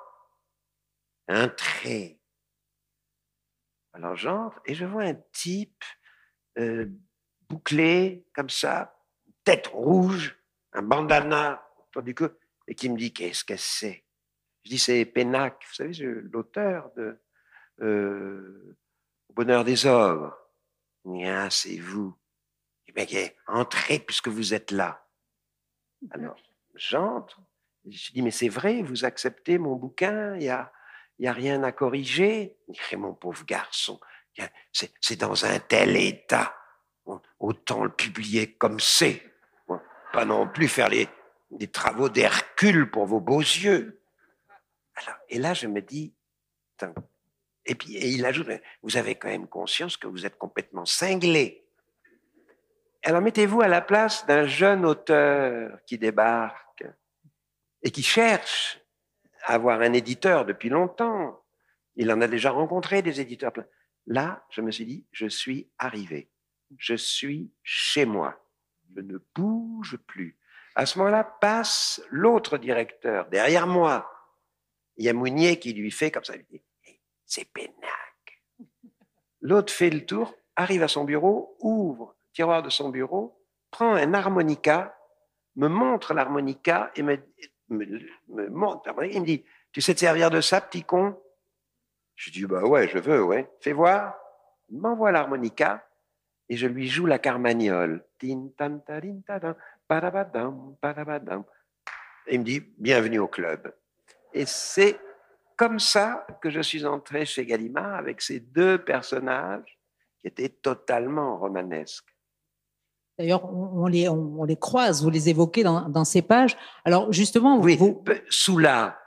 un trait. Alors j'entre et je vois un type bouclé comme ça, tête rouge, un bandana autour du cou, et qui me dit qu'est-ce que c'est. Je dis c'est Pénac, vous savez, l'auteur de Au Bonheur des Ogres. Ah, c'est vous. Eh bien, entrez puisque vous êtes là. Alors j'entre, je dis mais c'est vrai, vous acceptez mon bouquin, il y a rien à corriger. Il dit mon pauvre garçon, c'est dans un tel état. Autant le publier comme c'est. Pas non plus faire des travaux d'Hercule pour vos beaux yeux. Alors, et là, je me dis, et il ajoute, vous avez quand même conscience que vous êtes complètement cinglé. Alors, mettez-vous à la place d'un jeune auteur qui débarque et qui cherche à avoir un éditeur depuis longtemps. Il en a déjà rencontré des éditeurs. Là, je me suis dit, je suis arrivé. Je suis chez moi. Je ne bouge plus. À ce moment-là, passe l'autre directeur derrière moi. Il y a Mounier qui lui fait comme ça. Il dit, c'est Pénac. L'autre fait le tour, arrive à son bureau, ouvre le tiroir de son bureau, prend un harmonica, me montre l'harmonica et me montre l'harmonica. Il me dit, tu sais te servir de ça, petit con? Je dis, bah ouais, je veux, ouais. Fais voir. Il m'envoie l'harmonica et je lui joue la carmagnole. Tin, tan, tarin, tadam, padabadam, padabadam. Et il me dit, bienvenue au club. Et c'est comme ça que je suis entré chez Gallimard avec ces deux personnages qui étaient totalement romanesques. D'ailleurs, on les croise, vous les évoquez dans ces pages. Alors, justement, oui, Soula,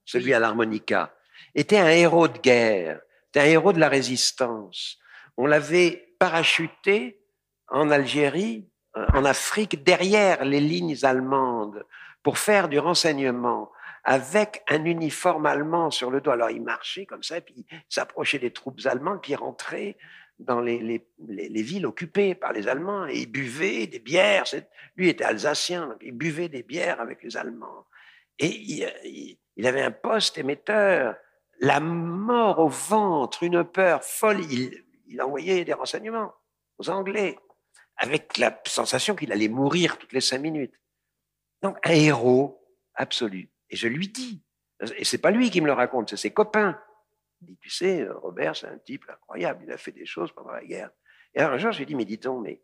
celui à l'harmonica, était un héros de guerre, était un héros de la résistance. On l'avait parachuté en Algérie, en Afrique, derrière les lignes allemandes, pour faire du renseignement, avec un uniforme allemand sur le dos. Alors, il marchait comme ça, puis il s'approchait des troupes allemandes, puis il rentrait dans les villes occupées par les Allemands, et il buvait des bières. Lui était alsacien, donc il buvait des bières avec les Allemands. Et il avait un poste émetteur, la mort au ventre, une peur folle. Il envoyait des renseignements aux Anglais, avec la sensation qu'il allait mourir toutes les 5 minutes. Donc, un héros absolu. Et je lui dis, et c'est pas lui qui me le raconte, c'est ses copains. Il dit, tu sais, Robert, c'est un type incroyable, il a fait des choses pendant la guerre. Et alors un jour, je lui ai dit, mais dis donc, mais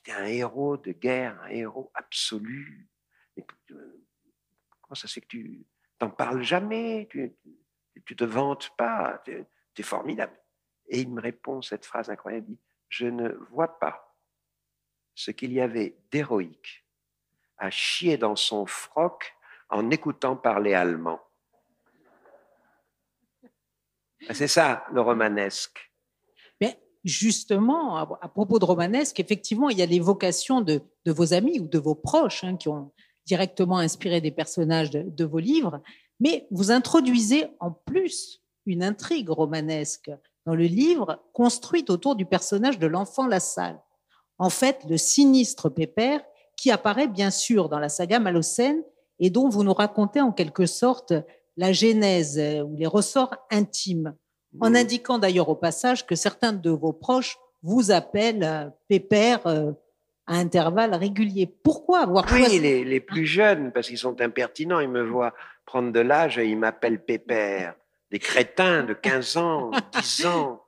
tu es un héros de guerre, un héros absolu. Comment ça c'est que tu t'en parles jamais, tu te vantes pas, tu es formidable. Et il me répond cette phrase incroyable, il dit, je ne vois pas ce qu'il y avait d'héroïque à chier dans son froc en écoutant parler allemand. C'est ça, le romanesque. Mais justement, à propos de romanesque, effectivement, il y a l'évocation de vos amis ou de vos proches qui ont directement inspiré des personnages de vos livres, mais vous introduisez en plus une intrigue romanesque dans le livre construite autour du personnage de l'enfant Lassalle. En fait, le sinistre Pépère qui apparaît bien sûr dans la saga Malocène et dont vous nous racontez en quelque sorte la genèse ou les ressorts intimes, en indiquant d'ailleurs au passage que certains de vos proches vous appellent Pépère à intervalles réguliers. Pourquoi avoir choisi... Oui, les plus jeunes, parce qu'ils sont impertinents, ils me voient prendre de l'âge et ils m'appellent Pépère. Des crétins de 15 ans, 10 ans.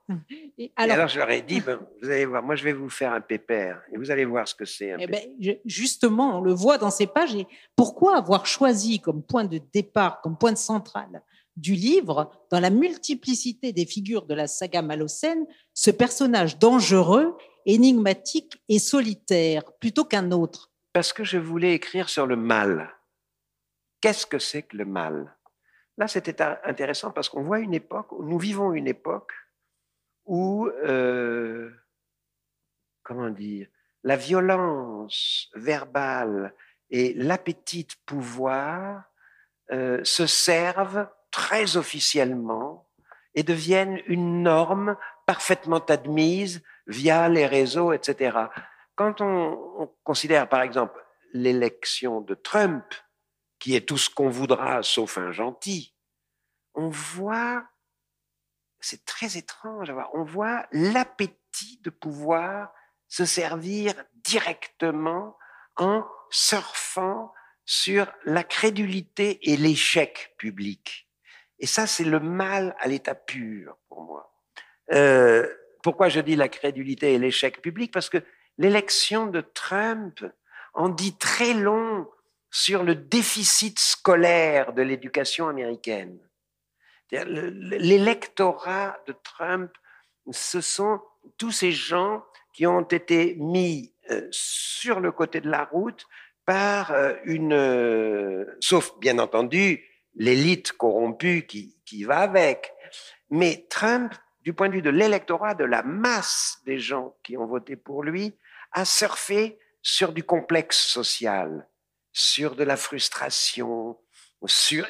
Et alors je leur ai dit, ben, vous allez voir, moi je vais vous faire un Pépère et vous allez voir ce que c'est un Pépère. Justement, on le voit dans ces pages. Et pourquoi avoir choisi comme point de départ, comme point central du livre, dans la multiplicité des figures de la saga Malocène, ce personnage dangereux, énigmatique et solitaire, plutôt qu'un autre? Parce que je voulais écrire sur le mal. Qu'est-ce que c'est que le mal? Là, c'était intéressant parce qu'on voit une époque, nous vivons une époque où, comment dire, la violence verbale et l'appétit de pouvoir se servent très officiellement et deviennent une norme parfaitement admise via les réseaux, etc. Quand on considère, par exemple, l'élection de Trump, qui est tout ce qu'on voudra sauf un gentil, on voit, c'est très étrange, on voit l'appétit de pouvoir se servir directement en surfant sur la crédulité et l'échec public. Et ça, c'est le mal à l'état pur pour moi. Pourquoi je dis la crédulité et l'échec public? Parce que l'élection de Trump en dit très long sur le déficit scolaire de l'éducation américaine. L'électorat de Trump, ce sont tous ces gens qui ont été mis sur le côté de la route par sauf bien entendu l'élite corrompue qui va avec. Mais Trump, du point de vue de l'électorat, de la masse des gens qui ont voté pour lui, a surfé sur du complexe social, sur de la frustration,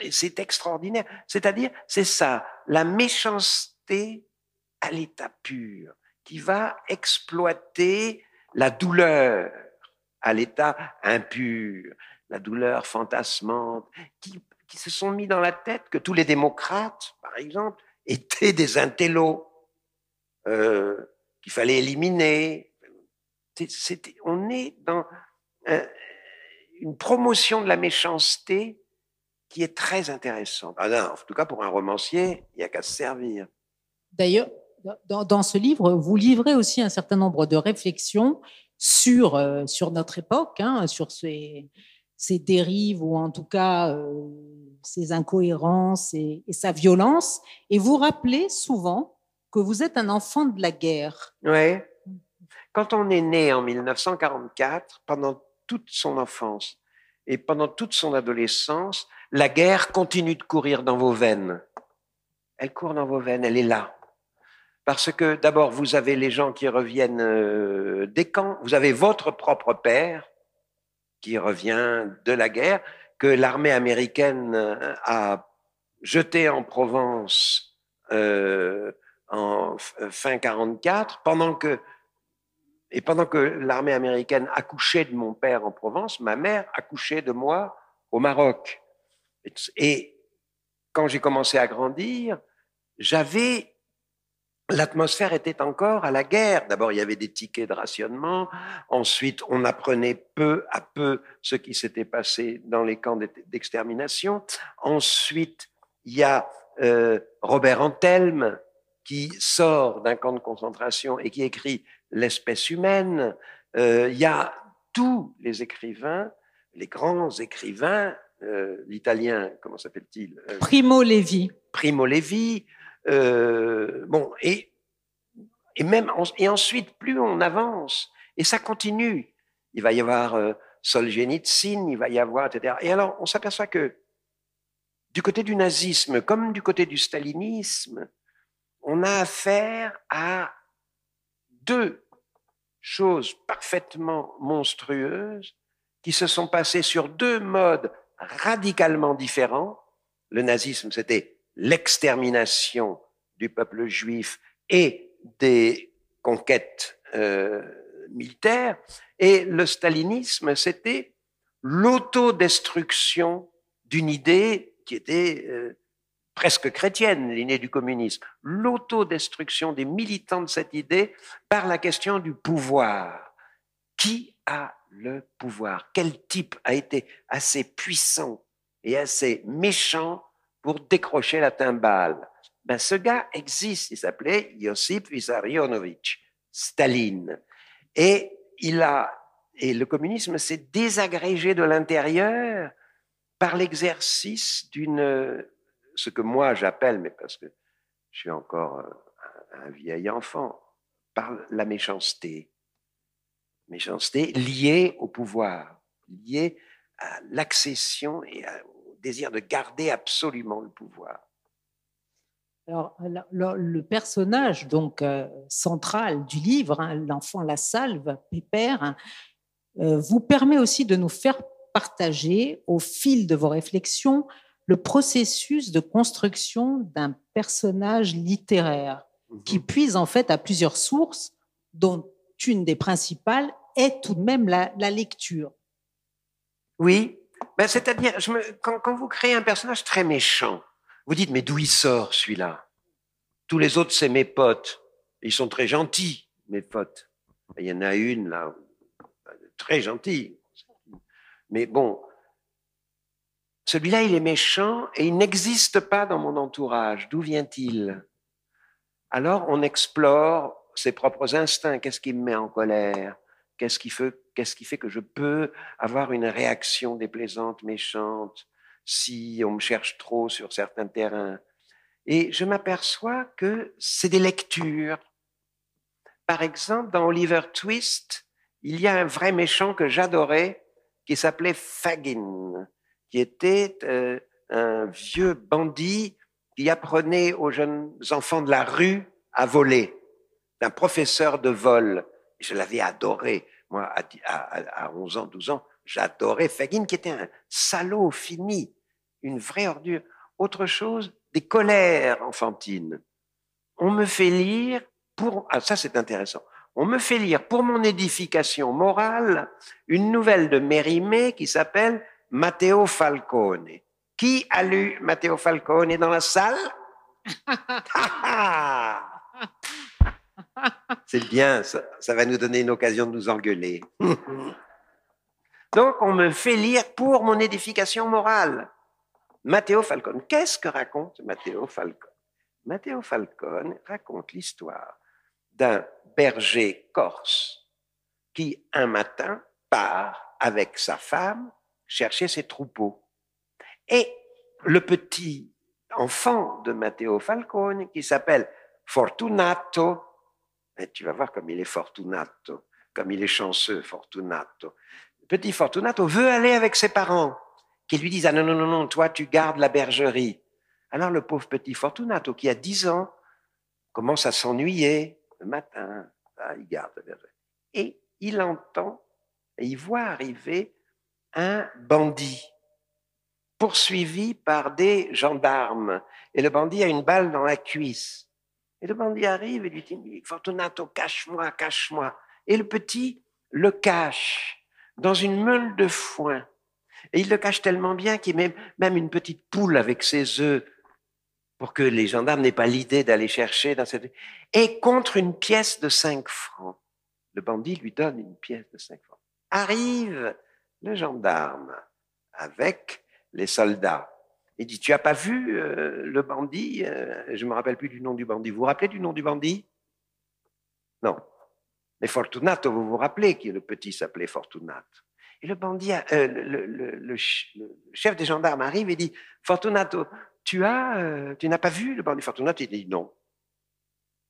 et c'est extraordinaire. C'est-à-dire, c'est ça, la méchanceté à l'état pur, qui va exploiter la douleur à l'état impur, la douleur fantasmante, qui se sont mis dans la tête que tous les démocrates, par exemple, étaient des intellos qu'il fallait éliminer. On est dans... une promotion de la méchanceté qui est très intéressante. Ah non, en tout cas, pour un romancier, il n'y a qu'à se servir. D'ailleurs, dans ce livre, vous livrez aussi un certain nombre de réflexions sur notre époque, hein, sur ces dérives ou en tout cas ces incohérences et sa violence. Et vous rappelez souvent que vous êtes un enfant de la guerre. Oui. Quand on est né en 1944, pendant toute son enfance et pendant toute son adolescence, la guerre continue de courir dans vos veines. Elle court dans vos veines, elle est là. Parce que d'abord, vous avez les gens qui reviennent des camps, vous avez votre propre père qui revient de la guerre, que l'armée américaine a jeté en Provence en fin 44, pendant que l'armée américaine accouchait de mon père en Provence, ma mère accouchait de moi au Maroc. Et quand j'ai commencé à grandir, l'atmosphère était encore à la guerre. D'abord, il y avait des tickets de rationnement. Ensuite, on apprenait peu à peu ce qui s'était passé dans les camps d'extermination. Ensuite, il y a Robert Antelme qui sort d'un camp de concentration et qui écrit L'espèce humaine. Il y a tous les écrivains, les grands écrivains, l'italien, comment s'appelle-t-il Primo Levi. Primo Levi. Bon, et ensuite, plus on avance, et ça continue. Il va y avoir Solzhenitsyn, il va y avoir, etc. Et alors, on s'aperçoit que du côté du nazisme, comme du côté du stalinisme, on a affaire à deux choses parfaitement monstrueuses qui se sont passées sur deux modes radicalement différents. Le nazisme, c'était l'extermination du peuple juif et des conquêtes militaires, et le stalinisme, c'était l'autodestruction d'une idée qui était presque chrétienne, l'idée du communisme, l'autodestruction des militants de cette idée par la question du pouvoir. Qui a le pouvoir? Quel type a été assez puissant et assez méchant pour décrocher la timbale? Ben, ce gars existe, il s'appelait Josip Vissarionovitch Staline. Et le communisme s'est désagrégé de l'intérieur par l'exercice ce que moi j'appelle, mais parce que je suis encore un vieil enfant, par la méchanceté. Méchanceté liée au pouvoir, liée à l'accession et au désir de garder absolument le pouvoir. Alors, le personnage donc central du livre, hein, l'enfant La Salve, Pépère, hein, vous permet aussi de nous faire partager au fil de vos réflexions le processus de construction d'un personnage littéraire qui puise en fait à plusieurs sources, dont une des principales est tout de même la lecture. Oui, ben, c'est-à-dire, quand vous créez un personnage très méchant, vous dites, mais d'où il sort celui-là? Tous les autres, c'est mes potes. Ils sont très gentils, mes potes. Il y en a une, là, très gentille. Mais bon, celui-là, il est méchant et il n'existe pas dans mon entourage. D'où vient-il? Alors, on explore ses propres instincts. Qu'est-ce qui me met en colère? Qu'est-ce qui fait que je peux avoir une réaction déplaisante, méchante, si on me cherche trop sur certains terrains? Et je m'aperçois que c'est des lectures. Par exemple, dans Oliver Twist, il y a un vrai méchant que j'adorais, qui s'appelait Fagin, qui était un vieux bandit qui apprenait aux jeunes enfants de la rue à voler, d'un professeur de vol. Je l'avais adoré. Moi, à 11 ans, 12 ans, j'adorais Fagin, qui était un salaud fini, une vraie ordure. Autre chose, des colères enfantines. On me fait lire ça c'est intéressant. On me fait lire pour mon édification morale une nouvelle de Mérimée qui s'appelle Matteo Falcone. Qui a lu Matteo Falcone dans la salle? C'est bien, ça va nous donner une occasion de nous engueuler. Donc, on me fait lire pour mon édification morale. Matteo Falcone. Qu'est-ce que raconte Matteo Falcone? Matteo Falcone raconte l'histoire d'un berger corse qui, un matin, part avec sa femme chercher ses troupeaux. Et le petit enfant de Matteo Falcone, qui s'appelle Fortunato, et tu vas voir comme il est Fortunato, comme il est chanceux, Fortunato. Le petit Fortunato veut aller avec ses parents, qui lui disent « Ah non, non, non, non, toi, tu gardes la bergerie. » Alors le pauvre petit Fortunato, qui a 10 ans, commence à s'ennuyer le matin. Ah, il garde la bergerie. Et il entend, et il voit arriver un bandit, poursuivi par des gendarmes. Et le bandit a une balle dans la cuisse. Et le bandit arrive et lui dit « Fortunato, cache-moi, cache-moi. » Et le petit le cache dans une meule de foin. Et il le cache tellement bien qu'il met même une petite poule avec ses œufs pour que les gendarmes n'aient pas l'idée d'aller chercher dans cette... Et contre une pièce de 5 francs. Le bandit lui donne une pièce de 5 francs. Arrive le gendarme avec les soldats. Il dit, tu n'as pas vu le bandit? Je ne me rappelle plus du nom du bandit. Vous vous rappelez du nom du bandit? Non. Mais Fortunato, vous vous rappelez que le petit s'appelait Fortunato. Et le bandit, le chef des gendarmes arrive et dit, Fortunato, tu n'as pas vu le bandit? Fortunato, il dit non.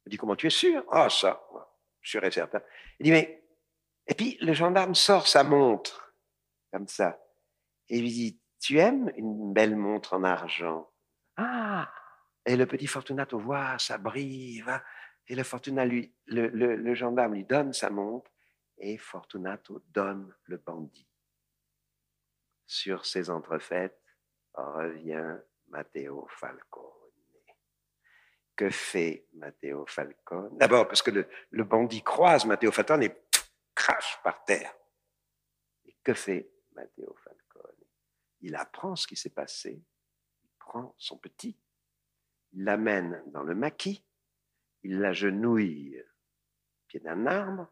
Il dit, comment tu es sûr? Ah, ça, sûr et certain. Il dit, mais... Et puis, le gendarme sort sa montre, comme ça. Et il lui dit, tu aimes une belle montre en argent? Ah! Et le petit Fortunato voit, ça brille, va. Et le gendarme lui donne sa montre et Fortunato donne le bandit. Sur ces entrefaites revient Matteo Falcone. Que fait Matteo Falcone? D'abord parce que le bandit croise Matteo Falcone et crache par terre. Et que fait Matteo Falcone? Il apprend ce qui s'est passé, il prend son petit, il l'amène dans le maquis, il l'agenouille au pied d'un arbre,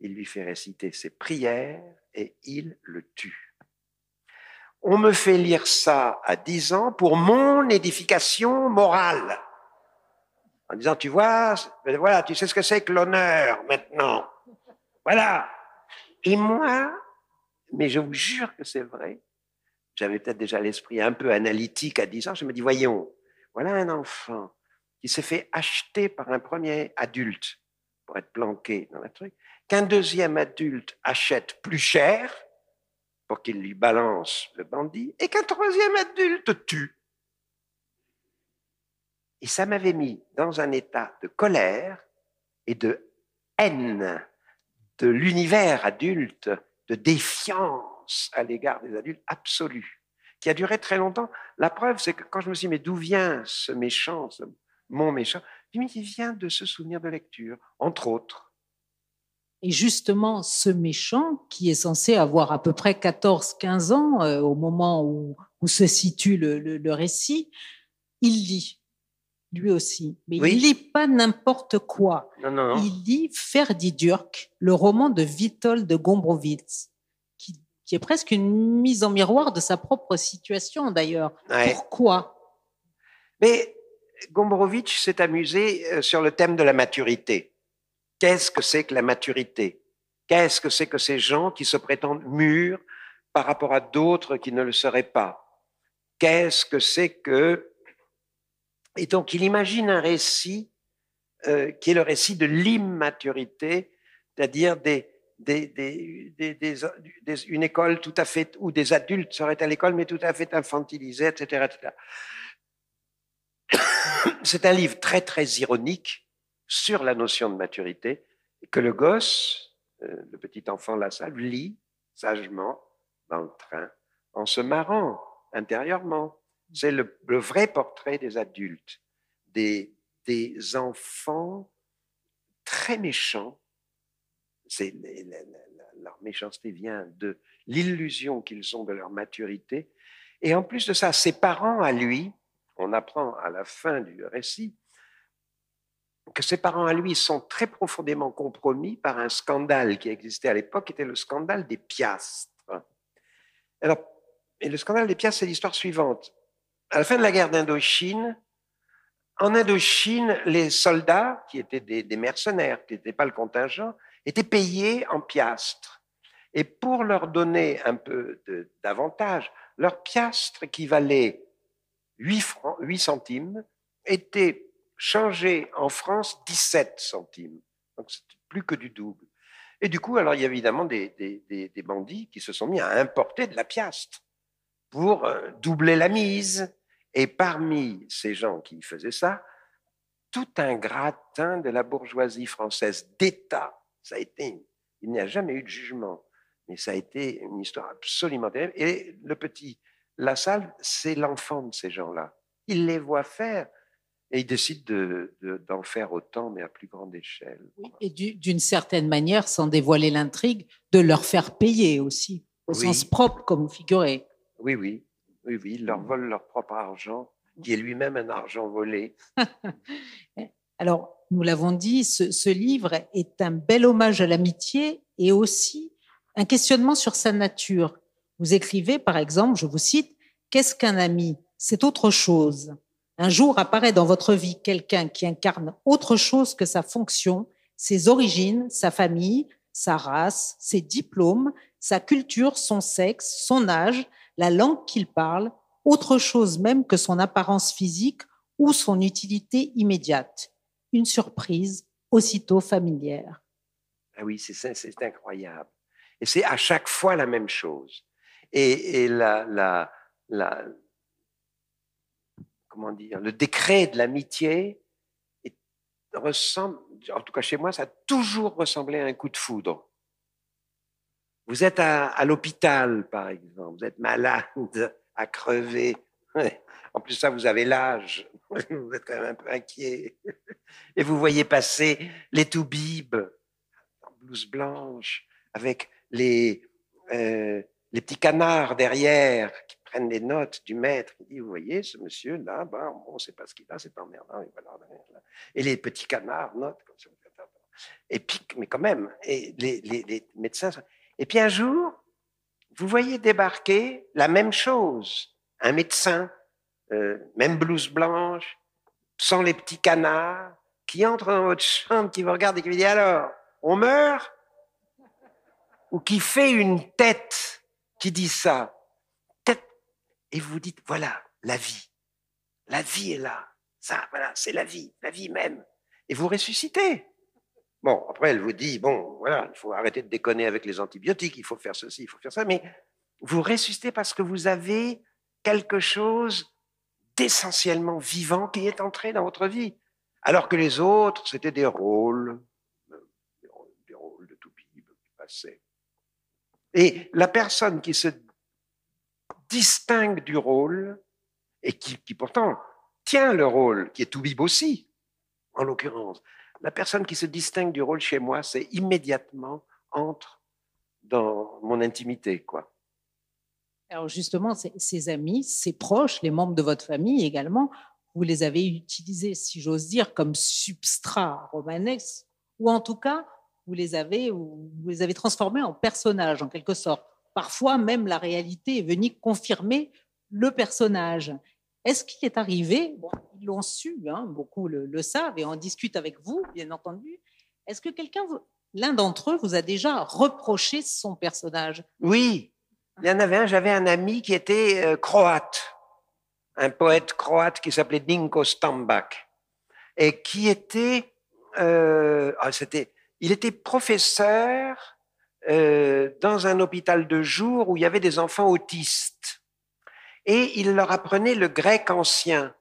il lui fait réciter ses prières et il le tue. On me fait lire ça à 10 ans pour mon édification morale. En disant, tu vois, voilà, tu sais ce que c'est que l'honneur maintenant. Voilà. Et moi, mais je vous jure que c'est vrai, j'avais peut-être déjà l'esprit un peu analytique à 10 ans, je me dis, voyons, voilà un enfant qui s'est fait acheter par un premier adulte pour être planqué dans le truc, qu'un deuxième adulte achète plus cher pour qu'il lui balance le bandit, et qu'un troisième adulte tue. Et ça m'avait mis dans un état de colère et de haine de l'univers adulte, de défiance à l'égard des adultes absolue, qui a duré très longtemps. La preuve, c'est que quand je me suis dit, mais d'où vient ce méchant, mon méchant? Je me dis, il vient de ce souvenir de lecture, entre autres. Et justement, ce méchant, qui est censé avoir à peu près 14-15 ans au moment où se situe le récit, il lit, lui aussi. Mais oui. Il lit pas n'importe quoi. Non, non, non. Il lit Ferdi Durk, le roman de Witold Gombrowicz, qui est presque une mise en miroir de sa propre situation, d'ailleurs. Ouais. Pourquoi? Mais Gombrowicz s'est amusé sur le thème de la maturité. Qu'est-ce que c'est que la maturité? Qu'est-ce que c'est que ces gens qui se prétendent mûrs par rapport à d'autres qui ne le seraient pas? Qu'est-ce que c'est que... Et donc, il imagine un récit qui est le récit de l'immaturité, c'est-à-dire une école tout à fait, où des adultes seraient à l'école, mais tout à fait infantilisés, etc., etc. C'est un livre très, très ironique sur la notion de maturité, que le gosse, le petit enfant Lassalle, lit sagement dans le train, en se marrant intérieurement. C'est le vrai portrait des adultes, des enfants très méchants. Leur méchanceté vient de l'illusion qu'ils ont de leur maturité. Et en plus de ça, ses parents à lui, on apprend à la fin du récit, que ses parents à lui sont très profondément compromis par un scandale qui existait à l'époque, qui était le scandale des piastres. Alors, et le scandale des piastres, c'est l'histoire suivante. À la fin de la guerre d'Indochine, en Indochine, les soldats, qui étaient des mercenaires, qui n'étaient pas le contingent, étaient payés en piastres. Et pour leur donner un peu d'avantage, leur piastre qui valait 8 francs, 8 centimes, était changé en France 17 centimes. Donc, c'était plus que du double. Et du coup, alors, il y a évidemment des bandits qui se sont mis à importer de la piastre pour doubler la mise. Et parmi ces gens qui faisaient ça, tout un gratin de la bourgeoisie française d'État. Ça a été, il n'y a jamais eu de jugement, mais ça a été une histoire absolument terrible. Et le petit Lassalle, c'est l'enfant de ces gens-là. Il les voit faire et il décide d'en faire autant, mais à plus grande échelle. Oui, et d'une certaine manière, sans dévoiler l'intrigue, de leur faire payer aussi, au sens propre, comme vous figurez. Oui, oui. Oui, oui, ils leur volent leur propre argent, qui est lui-même un argent volé. Alors, nous l'avons dit, ce livre est un bel hommage à l'amitié et aussi un questionnement sur sa nature. Vous écrivez, par exemple, je vous cite, « Qu'est-ce qu'un ami ? C'est autre chose. Un jour apparaît dans votre vie quelqu'un qui incarne autre chose que sa fonction, ses origines, sa famille, sa race, ses diplômes, sa culture, son sexe, son âge, la langue qu'il parle, autre chose même que son apparence physique ou son utilité immédiate. Une surprise aussitôt familière. » Ah oui, c'est incroyable. Et c'est à chaque fois la même chose. Et comment dire, le décret de l'amitié ressemble, en tout cas chez moi, ça a toujours ressemblé à un coup de foudre. Vous êtes à l'hôpital, par exemple, vous êtes malade, à crever. En plus, ça, vous avez l'âge, vous êtes quand même un peu inquiet. Et vous voyez passer les toubibs en blouse blanche, avec les petits canards derrière qui prennent les notes du maître. Il dit, vous voyez, ce monsieur-là, ben, on ne sait pas ce qu'il a, c'est emmerdant. Et les petits canards notent comme ça. Et puis, mais quand même, et les médecins... Et puis un jour, vous voyez débarquer la même chose, un médecin, même blouse blanche, sans les petits canards, qui entre dans votre chambre, qui vous regarde et qui vous dit, alors, on meurt? Ou qui fait une tête qui dit ça. Et vous vous dites, voilà, la vie. La vie est là. Ça, voilà, c'est la vie même. Et vous ressuscitez. Bon, après, elle vous dit, bon, voilà, il faut arrêter de déconner avec les antibiotiques, il faut faire ceci, il faut faire ça, mais vous ressuscitez parce que vous avez quelque chose d'essentiellement vivant qui est entré dans votre vie. Alors que les autres, c'était des rôles de toubib qui passaient. Et la personne qui se distingue du rôle, et qui pourtant tient le rôle, qui est toubib aussi, en l'occurrence, la personne qui se distingue du rôle chez moi, c'est immédiatement entre dans mon intimité, quoi. Alors justement, ces amis, ces proches, les membres de votre famille également, vous les avez utilisés, si j'ose dire, comme substrat romanesque, ou en tout cas, vous les avez transformés en personnages, en quelque sorte. Parfois, même la réalité est venue confirmer le personnage. Est-ce qu'il est arrivé, bon, ils l'ont su, hein, beaucoup le savent et en discutent avec vous, bien entendu, est-ce que l'un d'entre eux vous a déjà reproché son personnage? Oui, il y en avait un, j'avais un ami qui était croate, un poète croate qui s'appelait Dinko Stambak, et qui était, il était professeur dans un hôpital de jour où il y avait des enfants autistes. Et il leur apprenait le grec ancien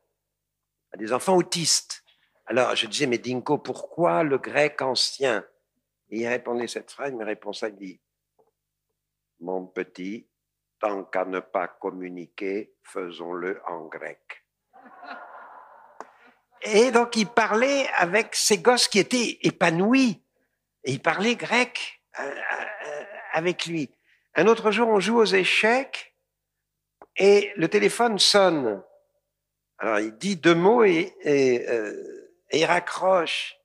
à des enfants autistes. Alors je disais, mais Dinko, pourquoi le grec ancien? Et il répondait cette phrase, il me répond ça, il dit, mon petit, tant qu'à ne pas communiquer, faisons-le en grec. Et donc il parlait avec ces gosses qui étaient épanouis, et il parlait grec avec lui. Un autre jour, on joue aux échecs, et le téléphone sonne. Alors, il dit 2 mots et il raccroche.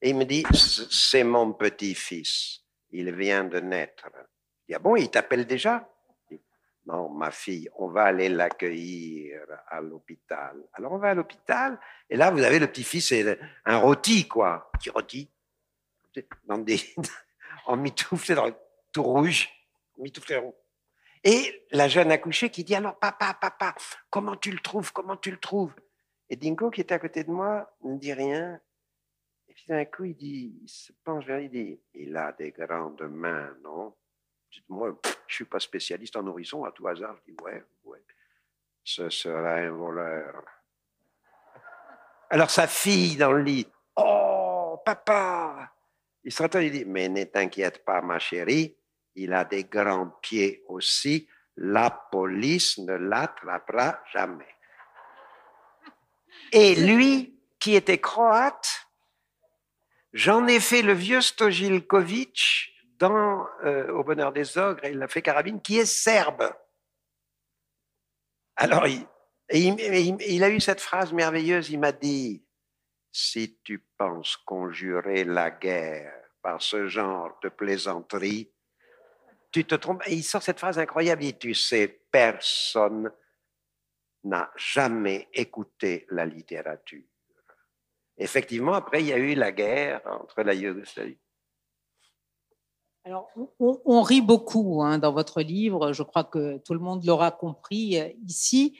Et il me dit, c'est mon petit-fils. Il vient de naître. Il dit, ah bon, il t'appelle déjà? non, ma fille, on va aller l'accueillir à l'hôpital. Alors on va à l'hôpital, et là vous avez le petit-fils, et un rôti, quoi, petit rôti, dans des, en mitouflé, tout rouge, mitouflé rond. Et la jeune accouchée qui dit, alors papa, comment tu le trouves? Et Dingo, qui était à côté de moi, ne dit rien. Et puis d'un coup, il se penche vers lui, il dit, il a des grandes mains, non? Moi, je ne suis pas spécialiste en nourrisson, à tout hasard, je dis, ouais, ce sera un voleur. Alors sa fille dans le lit, oh, papa! Il se retourne, il dit, mais ne t'inquiète pas, ma chérie, il a des grands pieds aussi, la police ne l'attrapera jamais. Et lui, qui était croate, j'en ai fait le vieux Stojilković dans Au bonheur des ogres, et il a fait Carabine, qui est serbe. Alors, il a eu cette phrase merveilleuse, il m'a dit, si tu penses conjurer la guerre par ce genre de plaisanterie, tu te trompes. Et il sort cette phrase incroyable, il dit, tu sais, personne n'a jamais écouté la littérature. Effectivement, après, il y a eu la guerre entre la Yougoslavie. Alors, on rit beaucoup dans votre livre, je crois que tout le monde l'aura compris ici,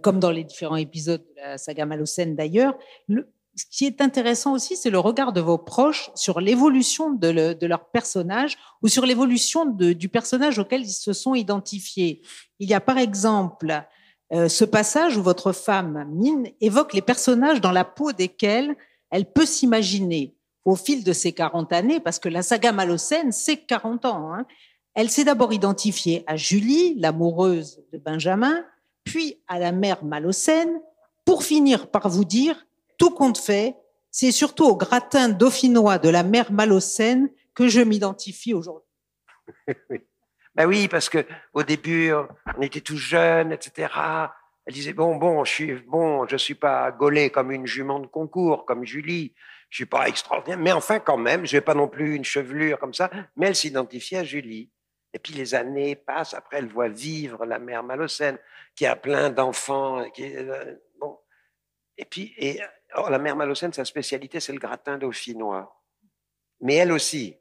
comme dans les différents épisodes de la saga Malocène d'ailleurs. Ce qui est intéressant aussi, c'est le regard de vos proches sur l'évolution de leur personnage ou sur l'évolution du personnage auquel ils se sont identifiés. Il y a par exemple ce passage où votre femme, Mine, évoque les personnages dans la peau desquels elle peut s'imaginer au fil de ses 40 années, parce que la saga Malocène, c'est 40 ans. Elle s'est d'abord identifiée à Julie, l'amoureuse de Benjamin, puis à la mère Malocène, pour finir par vous dire, tout compte fait, c'est surtout au gratin dauphinois de la mère Malocène que je m'identifie aujourd'hui. Ben oui, parce que au début, on était tous jeunes, etc. Elle disait je suis pas gaulée comme une jument de concours, comme Julie. Je suis pas extraordinaire, mais enfin quand même, je n'ai pas non plus une chevelure comme ça. Mais elle s'identifiait à Julie. Et puis les années passent. Après, elle voit vivre la mère Malocène, qui a plein d'enfants. Bon. Et puis, la mère Malocène, sa spécialité, c'est le gratin dauphinois. Mais elle aussi.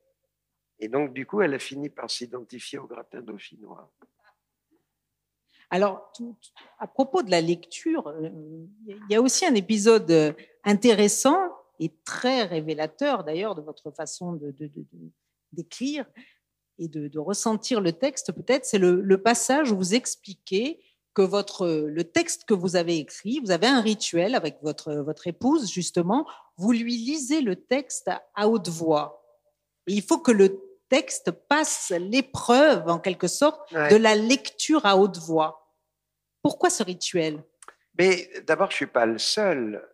Et donc, du coup, elle a fini par s'identifier au gratin dauphinois. Alors, à propos de la lecture, il y a aussi un épisode intéressant et très révélateur d'ailleurs de votre façon d'écrire et de ressentir le texte peut-être, c'est le passage où vous expliquez que le texte que vous avez écrit, vous avez un rituel avec votre épouse justement, vous lui lisez le texte à haute voix. Et il faut que le texte passe l'épreuve, en quelque sorte, de la lecture à haute voix. Pourquoi ce rituel? Mais d'abord, je ne suis pas le seul.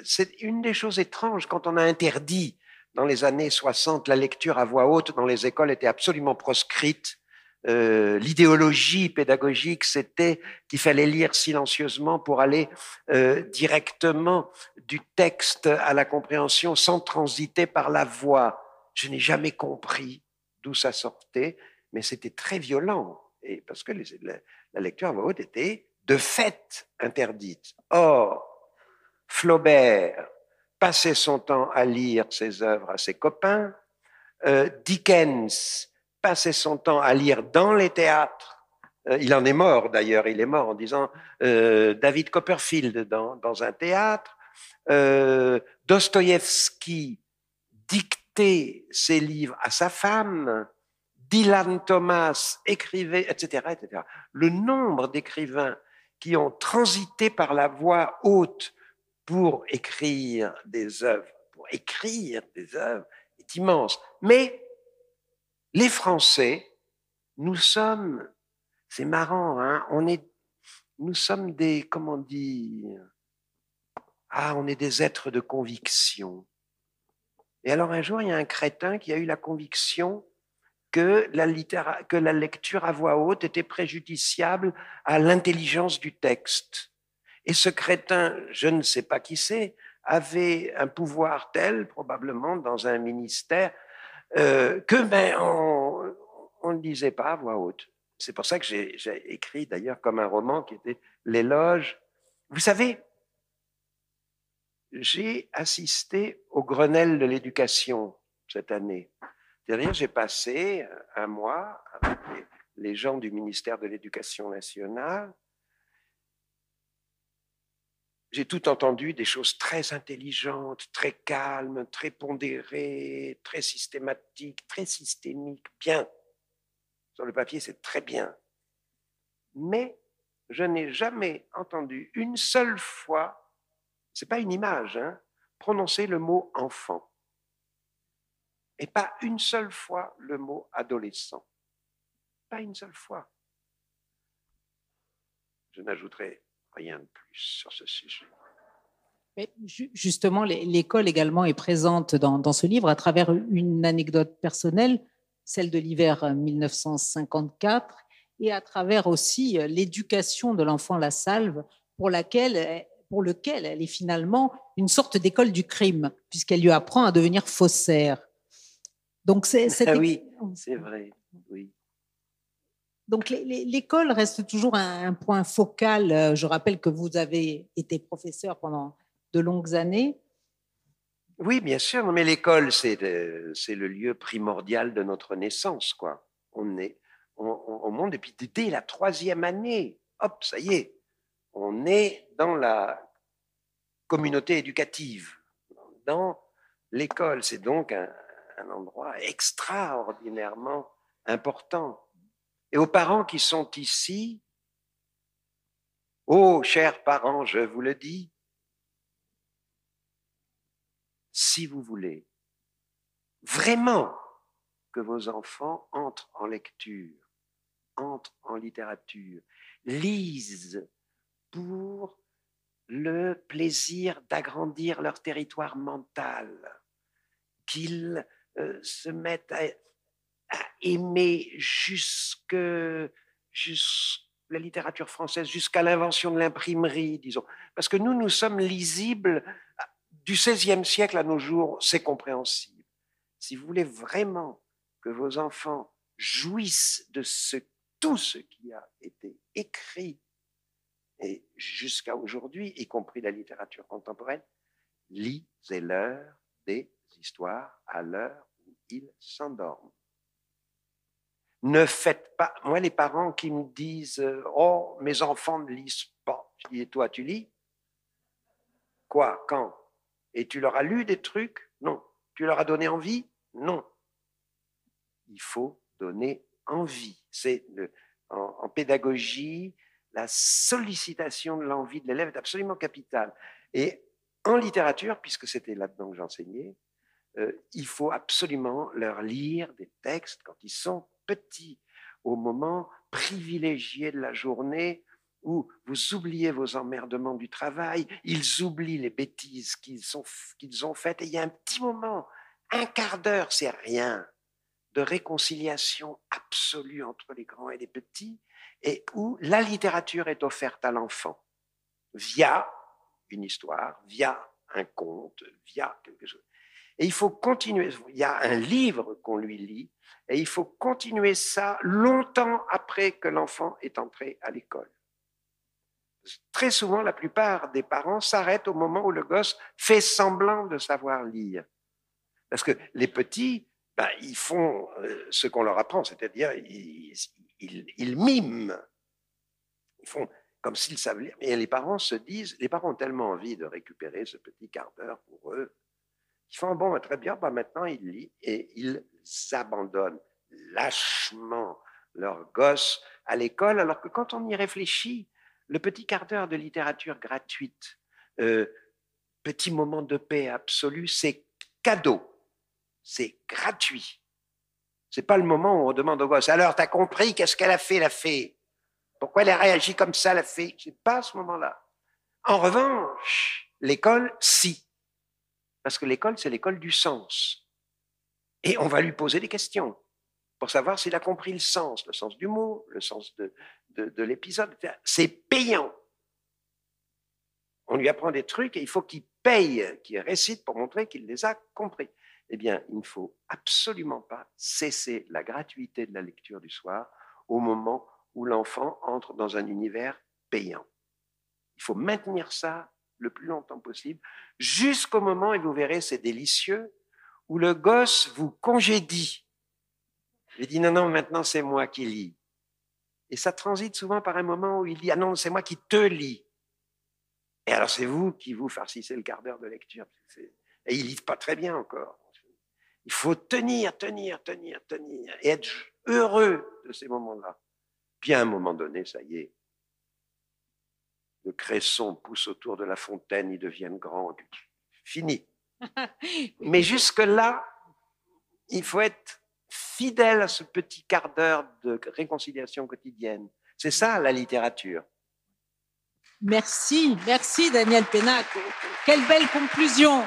C'est une des choses étranges quand on a interdit dans les années 60 la lecture à voix haute dans les écoles était absolument proscrite. L'idéologie pédagogique, c'était qu'il fallait lire silencieusement pour aller directement du texte à la compréhension sans transiter par la voix. Je n'ai jamais compris d'où ça sortait, mais c'était très violent. Et parce que la lecture à voix haute était de fait interdite. Or, Flaubert passait son temps à lire ses œuvres à ses copains. Dickens passait son temps à lire dans les théâtres. Il en est mort d'ailleurs, il est mort en disant David Copperfield dans un théâtre. Dostoïevski dictait ses livres à sa femme. Dylan Thomas écrivait, etc., etc. Le nombre d'écrivains qui ont transité par la voix haute pour écrire des œuvres, est immense. Mais les Français, nous sommes, c'est marrant, nous sommes des, comment dire, on est des êtres de conviction. Et alors un jour, il y a un crétin qui a eu la conviction que la lecture à voix haute était préjudiciable à l'intelligence du texte. Et ce crétin, je ne sais pas qui c'est, avait un pouvoir tel, probablement dans un ministère, que on ne lisait pas à voix haute. C'est pour ça que j'ai écrit d'ailleurs comme un roman qui était l'éloge. Vous savez, j'ai assisté au Grenelle de l'éducation cette année. C'est-à-dire, j'ai passé un mois avec les gens du ministère de l'Éducation nationale. J'ai tout entendu, des choses très intelligentes, très calmes, très pondérées, très systématiques, très systémiques, bien. Sur le papier, c'est très bien. Mais je n'ai jamais entendu une seule fois, c'est pas une image, hein, prononcer le mot enfant. Et pas une seule fois le mot adolescent. Pas une seule fois. Je n'ajouterai rien de plus sur ce sujet. Mais justement, l'école également est présente dans ce livre à travers une anecdote personnelle, celle de l'hiver 1954, et à travers aussi l'éducation de l'enfant La Salve, pour lequel elle est finalement une sorte d'école du crime, puisqu'elle lui apprend à devenir faussaire. Donc oui, c'est vrai, oui. Donc l'école reste toujours un point focal. Je rappelle que vous avez été professeur pendant de longues années. Oui, bien sûr, mais l'école, c'est le lieu primordial de notre naissance, quoi. On est au monde, et puis dès la 3e année, hop, ça y est, on est dans la communauté éducative, dans l'école. C'est donc un endroit extraordinairement important. Et aux parents qui sont ici, oh, chers parents, je vous le dis, si vous voulez vraiment que vos enfants entrent en lecture, entrent en littérature, lisent pour le plaisir d'agrandir leur territoire mental, qu'ils se mettent à aimer la littérature française jusqu'à l'invention de l'imprimerie, disons. Parce que nous sommes lisibles du XVIe siècle à nos jours, c'est compréhensible. Si vous voulez vraiment que vos enfants jouissent de tout ce qui a été écrit, et jusqu'à aujourd'hui, y compris la littérature contemporaine, lisez-leur des histoires à l'heure où ils s'endorment. Ne faites pas, moi les parents qui me disent « Oh, mes enfants ne lisent pas », je dis « Et toi, tu lis ?» Quoi, quand? Et tu leur as lu des trucs? Non. Tu leur as donné envie? Non. Il faut donner envie. C'est en pédagogie, la sollicitation de l'envie de l'élève est absolument capitale. Et en littérature, puisque c'était là-dedans que j'enseignais, il faut absolument leur lire des textes quand ils sont petits, au moment privilégié de la journée où vous oubliez vos emmerdements du travail, ils oublient les bêtises qu'ils ont faites, et il y a un petit moment, un quart d'heure, c'est rien, de réconciliation absolue entre les grands et les petits, et où la littérature est offerte à l'enfant via une histoire, via un conte, via quelque chose. Et il faut continuer. Il y a un livre qu'on lui lit, et il faut continuer ça longtemps après que l'enfant est entré à l'école. Très souvent, la plupart des parents s'arrêtent au moment où le gosse fait semblant de savoir lire. Parce que les petits, ils font ce qu'on leur apprend, c'est-à-dire ils miment. Ils font comme s'ils savaient lire. Et les parents les parents ont tellement envie de récupérer ce petit quart d'heure pour eux, ils font bon, très bien, maintenant ils lisent, et ils abandonnent lâchement leur gosse à l'école, alors que quand on y réfléchit, le petit quart d'heure de littérature gratuite, petit moment de paix absolue, c'est cadeau, c'est gratuit. C'est pas le moment où on demande au gosse, alors t'as compris, qu'est-ce qu'elle a fait, la fée? Pourquoi elle a réagi comme ça, la fée? C'est pas à ce moment-là. En revanche, l'école, si. Parce que l'école, c'est l'école du sens. Et on va lui poser des questions pour savoir s'il a compris le sens du mot, le sens de l'épisode. C'est payant. On lui apprend des trucs et il faut qu'il paye, qu'il récite pour montrer qu'il les a compris. Eh bien, il ne faut absolument pas cesser la gratuité de la lecture du soir au moment où l'enfant entre dans un univers payant. Il faut maintenir ça le plus longtemps possible, jusqu'au moment, et vous verrez, c'est délicieux, où le gosse vous congédie. Il dit, non, maintenant c'est moi qui lis. Et ça transite souvent par un moment où il dit, ah non, c'est moi qui te lis. Et alors c'est vous qui vous farcissez le quart d'heure de lecture. Et il ne lit pas très bien encore. Il faut tenir, et être heureux de ces moments-là. Puis à un moment donné, ça y est, le cresson pousse autour de la fontaine, ils deviennent grands. Fini. Mais jusque-là, il faut être fidèle à ce petit quart d'heure de réconciliation quotidienne. C'est ça, la littérature. Merci Daniel Pénac. Quelle belle conclusion.